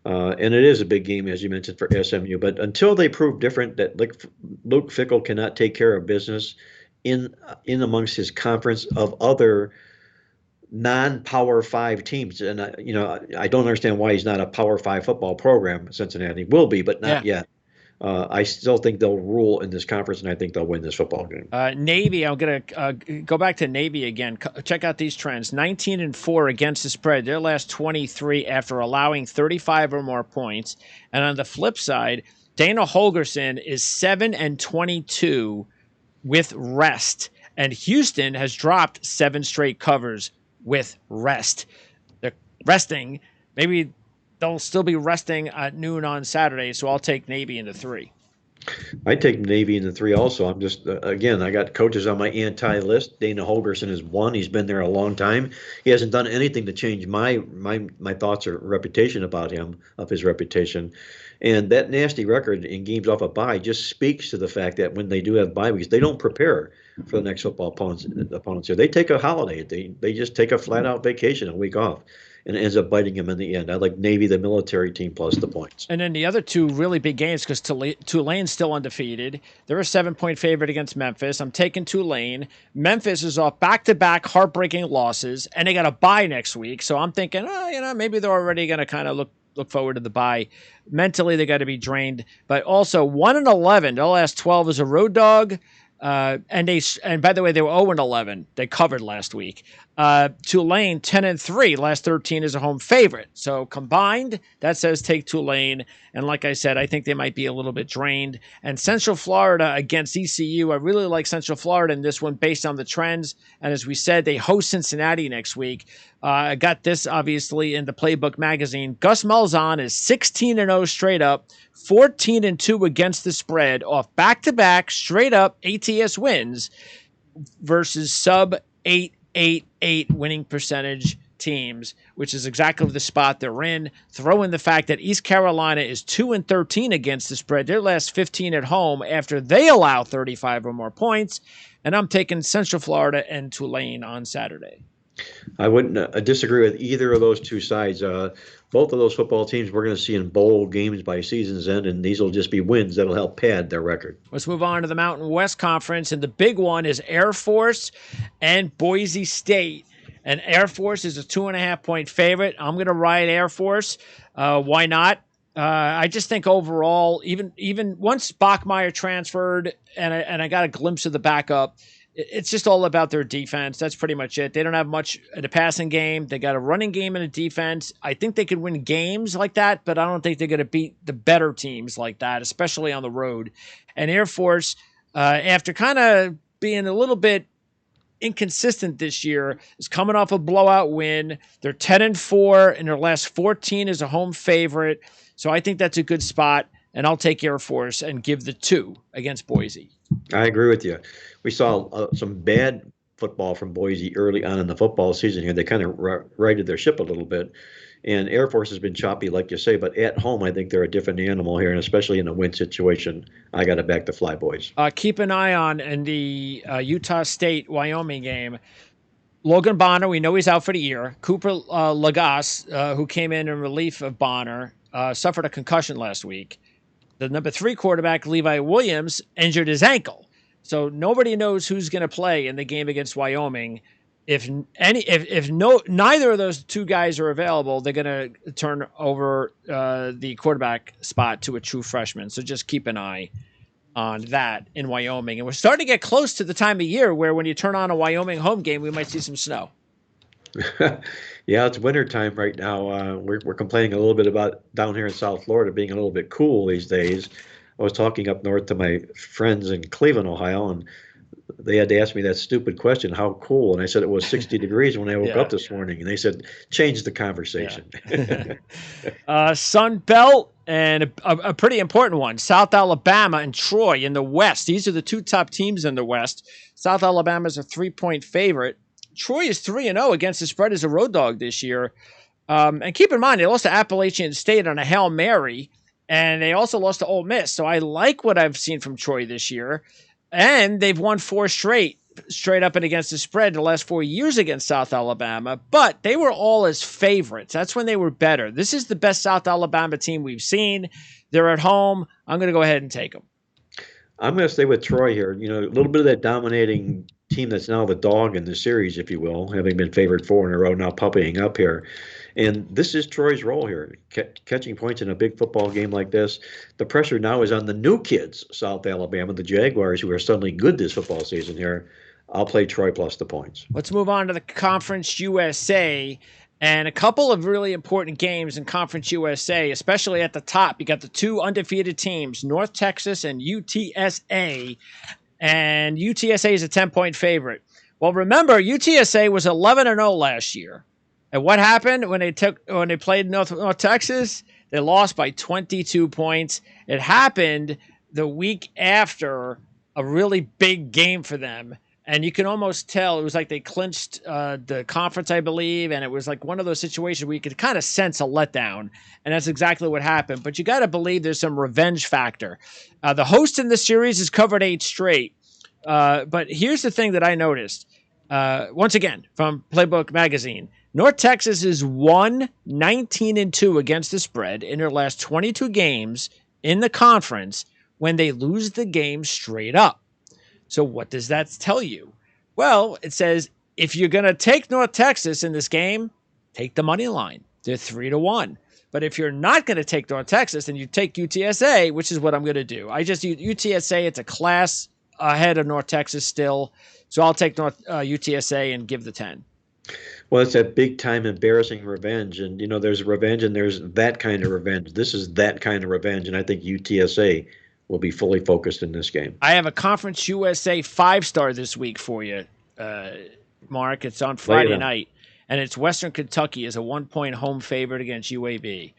Yes. And it is a big game, as you mentioned, for SMU. But until they prove different, that Luke Fickell cannot take care of business in amongst his conference of other non-Power Five teams, and I don't understand why he's not a Power Five football program. Cincinnati will be, but not Yeah. yet. I still think they'll rule in this conference, and I think they'll win this football game. Navy, I'm going to go back to Navy again. Check out these trends. 19-4 against the spread. Their last 23 after allowing 35 or more points. And on the flip side, Dana Holgerson is 7-22 with rest. And Houston has dropped 7 straight covers with rest. They're resting. Maybe they'll still be resting at noon on Saturday, so I'll take Navy into 3. I take Navy in the 3 also. I'm just again, I got coaches on my anti list. Dana Holgerson is one. He's been there a long time. He hasn't done anything to change my thoughts or reputation about him, of his reputation. And that nasty record in games off a bye just speaks to the fact that when they do have bye weeks, they don't prepare for the next football opponents here. They take a holiday. They just take a flat out vacation, a week off. And it ends up biting him in the end. I like Navy, the military team, plus the points. And then the other two really big games, because Tulane's still undefeated. They're a 7-point favorite against Memphis. I'm taking Tulane. Memphis is off back-to-back heartbreaking losses, and they got a bye next week. So I'm thinking, maybe they're already going to kind of look forward to the bye. Mentally, they got to be drained. But also 1-11. Their last 12 as a road dog. And by the way, they were 0-11. They covered last week. Tulane 10-3, last 13 is a home favorite. So combined, that says take Tulane. And like I said, I think they might be a little bit drained. And Central Florida against ECU, I really like Central Florida in this one based on the trends. And as we said, they host Cincinnati next week. I got this obviously in the Playbook magazine. Gus Malzahn is 16-0 straight up, 14-2 against the spread off back-to-back straight up ATS wins versus sub 888 winning percentage teams, which is exactly the spot they're in. Throw in the fact that East Carolina is 2-13 against the spread. Their last 15 at home after they allow 35 or more points. And I'm taking Central Florida and Tulane on Saturday. I wouldn't disagree with either of those two sides. Both of those football teams we're going to see in bowl games by season's end, and these will just be wins that'll help pad their record. Let's move on to the Mountain West Conference, and the big one is Air Force and Boise State. And Air Force is a 2.5-point favorite. I'm going to ride Air Force. Why not? I just think overall, even once Bachmeier transferred and I got a glimpse of the backup, it's just all about their defense. That's pretty much it. They don't have much in the passing game. They got a running game and a defense. I think they could win games like that, but I don't think they're going to beat the better teams like that, especially on the road. And Air Force, after kind of being a little bit inconsistent this year, is coming off a blowout win. They're 10-4 in their last 14 as a home favorite. So I think that's a good spot, and I'll take Air Force and give the 2 against Boise. I agree with you. We saw some bad football from Boise early on in the football season here. They kind of righted their ship a little bit. And Air Force has been choppy, like you say, but at home, I think they're a different animal here, and especially in a win situation, I got to back the Fly Boys. Keep an eye on in the Utah State-Wyoming game. Logan Bonner, we know he's out for the year. Cooper Lagasse, who came in relief of Bonner, suffered a concussion last week. The number 3 quarterback, Levi Williams, injured his ankle. So nobody knows who's going to play in the game against Wyoming. If neither of those 2 guys are available, they're going to turn over the quarterback spot to a true freshman. So just keep an eye on that in Wyoming. And we're starting to get close to the time of year where when you turn on a Wyoming home game, we might see some snow. Yeah, it's winter time right now. We're complaining a little bit about down here in South Florida being a little bit cool these days. I was talking up north to my friends in Cleveland, Ohio, and they had to ask me that stupid question, how cool? And I said it was 60 degrees when I woke up this morning. And they said, change the conversation. Yeah. Sun Belt and a pretty important one, South Alabama and Troy in the West. These are the 2 top teams in the West. South Alabama is a 3-point favorite. Troy is 3-0 against the spread as a road dog this year. And keep in mind, they lost to Appalachian State on a Hail Mary, and they also lost to Ole Miss. So I like what I've seen from Troy this year. And they've won 4 straight straight up and against the spread the last 4 years against South Alabama, but they were all as favorites. That's when they were better. This is the best South Alabama team we've seen. They're at home. I'm going to go ahead and take them. I'm going to stay with Troy here. You know, a little bit of that dominating team that's now the dog in the series, if you will, having been favored 4 in a row, now puppying up here. And this is Troy's role here, catching points in a big football game like this. The pressure now is on the new kids, South Alabama, the Jaguars, who are suddenly good this football season here. I'll play Troy plus the points. Let's move on to the Conference USA. And a couple of really important games in Conference USA, especially at the top. You got the 2 undefeated teams, North Texas and UTSA. And UTSA is a 10-point favorite. Well, remember, UTSA was 11-0 last year. And what happened when they played North Texas? They lost by 22 points. It happened the week after a really big game for them. And you can almost tell it was like they clinched the conference, I believe, and it was like one of those situations where you could kind of sense a letdown, and that's exactly what happened. But you got to believe there's some revenge factor. The host in the series has covered 8 straight, but here's the thing that I noticed. Once again, from Playbook Magazine, North Texas is 19-2 against the spread in their last 22 games in the conference when they lose the game straight up. So what does that tell you? Well, it says if you're going to take North Texas in this game, take the money line. They're 3-1. But if you're not going to take North Texas, then you take UTSA, which is what I'm going to do. I just use UTSA. It's a class ahead of North Texas still. So I'll take UTSA and give the 10. Well, it's that big-time embarrassing revenge. And, you know, there's revenge and there's that kind of revenge. This is that kind of revenge. And I think UTSA will be fully focused in this game. I have a Conference USA 5-star this week for you, Mark. It's on Friday night, and it's Western Kentucky as a 1-point home favorite against UAB.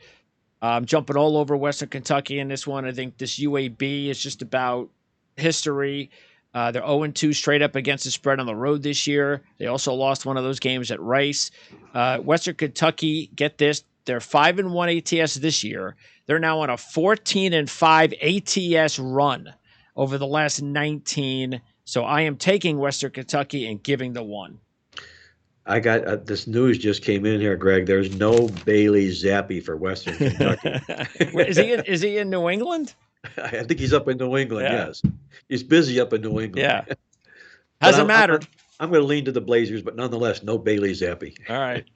I'm jumping all over Western Kentucky in this one. I think this UAB is just about history. They're 0-2 straight up against the spread on the road this year. They also lost one of those games at Rice. Western Kentucky, get this, they're 5-1 ATS this year. They're now on a 14-5 ATS run over the last 19. So I am taking Western Kentucky and giving the 1. I got this news just came in here, Greg. There's no Bailey Zappi for Western Kentucky. Is he in New England? I think he's up in New England, yeah. Yes. He's busy up in New England. Yeah. Hasn't mattered. I'm going to lean to the Blazers, but nonetheless, no Bailey Zappi. All right.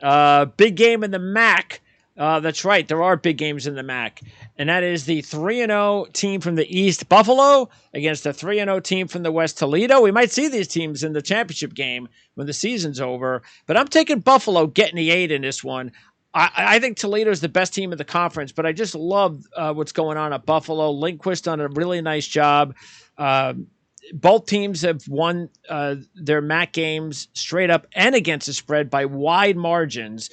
Big game in the MAC. That's right. There are big games in the MAC. And that is the 3-0 team from the East, Buffalo, against the 3-0 team from the West, Toledo. We might see these teams in the championship game when the season's over. But I'm taking Buffalo getting the 8 in this one. I think Toledo is the best team in the conference, but I just love what's going on at Buffalo. Lindquist done a really nice job. Both teams have won their MAC games straight up and against the spread by wide margins.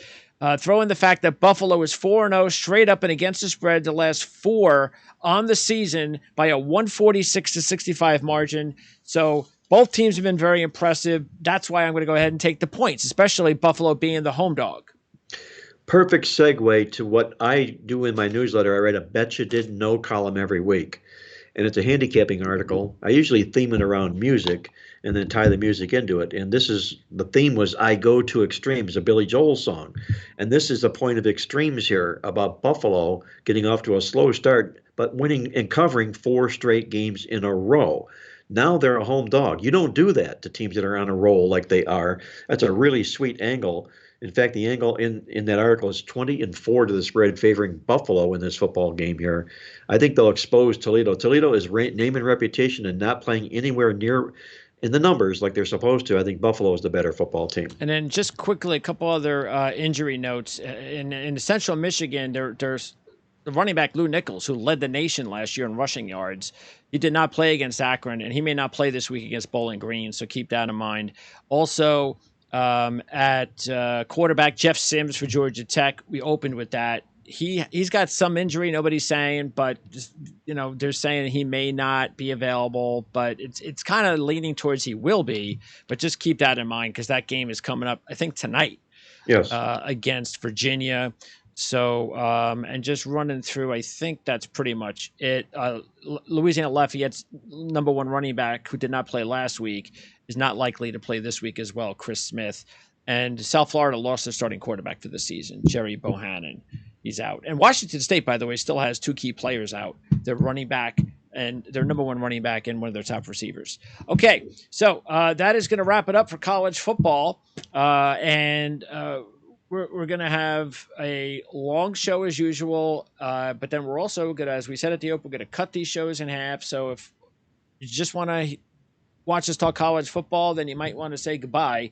Throw in the fact that Buffalo is 4-0 straight up and against the spread the last 4 on the season by a 146-65 margin. So both teams have been very impressive. That's why I'm going to go ahead and take the points, especially Buffalo being the home dog. Perfect segue to what I do in my newsletter. I write a Bet You Didn't Know column every week, and it's a handicapping article. I usually theme it around music and then tie the music into it. And the theme was I Go to Extremes, a Billy Joel song. And this is the point of extremes here about Buffalo getting off to a slow start, but winning and covering 4 straight games in a row. Now they're a home dog. You don't do that to teams that are on a roll like they are. That's a really sweet angle. In fact, the angle in that article is 20-4 to the spread favoring Buffalo in this football game here. I think they'll expose Toledo. Toledo is name and reputation and not playing anywhere near in the numbers like they're supposed to. I think Buffalo is the better football team. And then just quickly, a couple other injury notes. In Central Michigan, there's the running back Lou Nichols, who led the nation last year in rushing yards. He did not play against Akron, and he may not play this week against Bowling Green, so keep that in mind. Also, at quarterback, Jeff Sims for Georgia Tech, we opened with that. He's got some injury, nobody's saying, but just, they're saying he may not be available, but it's kind of leaning towards he will be. But just keep that in mind because that game is coming up, I think, tonight. Yes, against Virginia. So, and just running through, I think that's pretty much it. Louisiana Lafayette's number one running back, who did not play last week, is not likely to play this week as well, Chris Smith. And South Florida lost their starting quarterback for the season, Jerry Bohannon. He's out. And Washington State, by the way, still has two key players out. Their running back and their number one running back and one of their top receivers. Okay, so that is going to wrap it up for college football. We're going to have a long show as usual, but then we're also going to, as we said at the open, we're going to cut these shows in half. So if you just want to watch us talk college football, then you might want to say goodbye.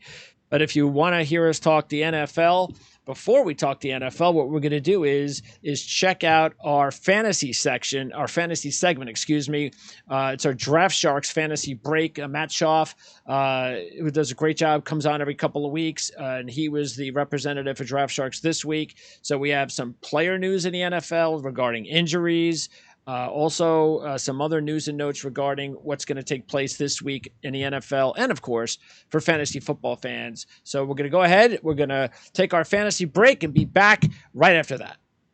But if you want to hear us talk the NFL, before we talk the NFL, what we're going to do is check out our fantasy section, our fantasy segment, excuse me. It's our Draft Sharks fantasy break. Matt Schaff, who does a great job, comes on every couple of weeks, and he was the representative for Draft Sharks this week. So we have some player news in the NFL regarding injuries, also, some other news and notes regarding what's going to take place this week in the NFL and, of course, for fantasy football fans. So we're going to go ahead. We're going to take our fantasy break and be back right after that.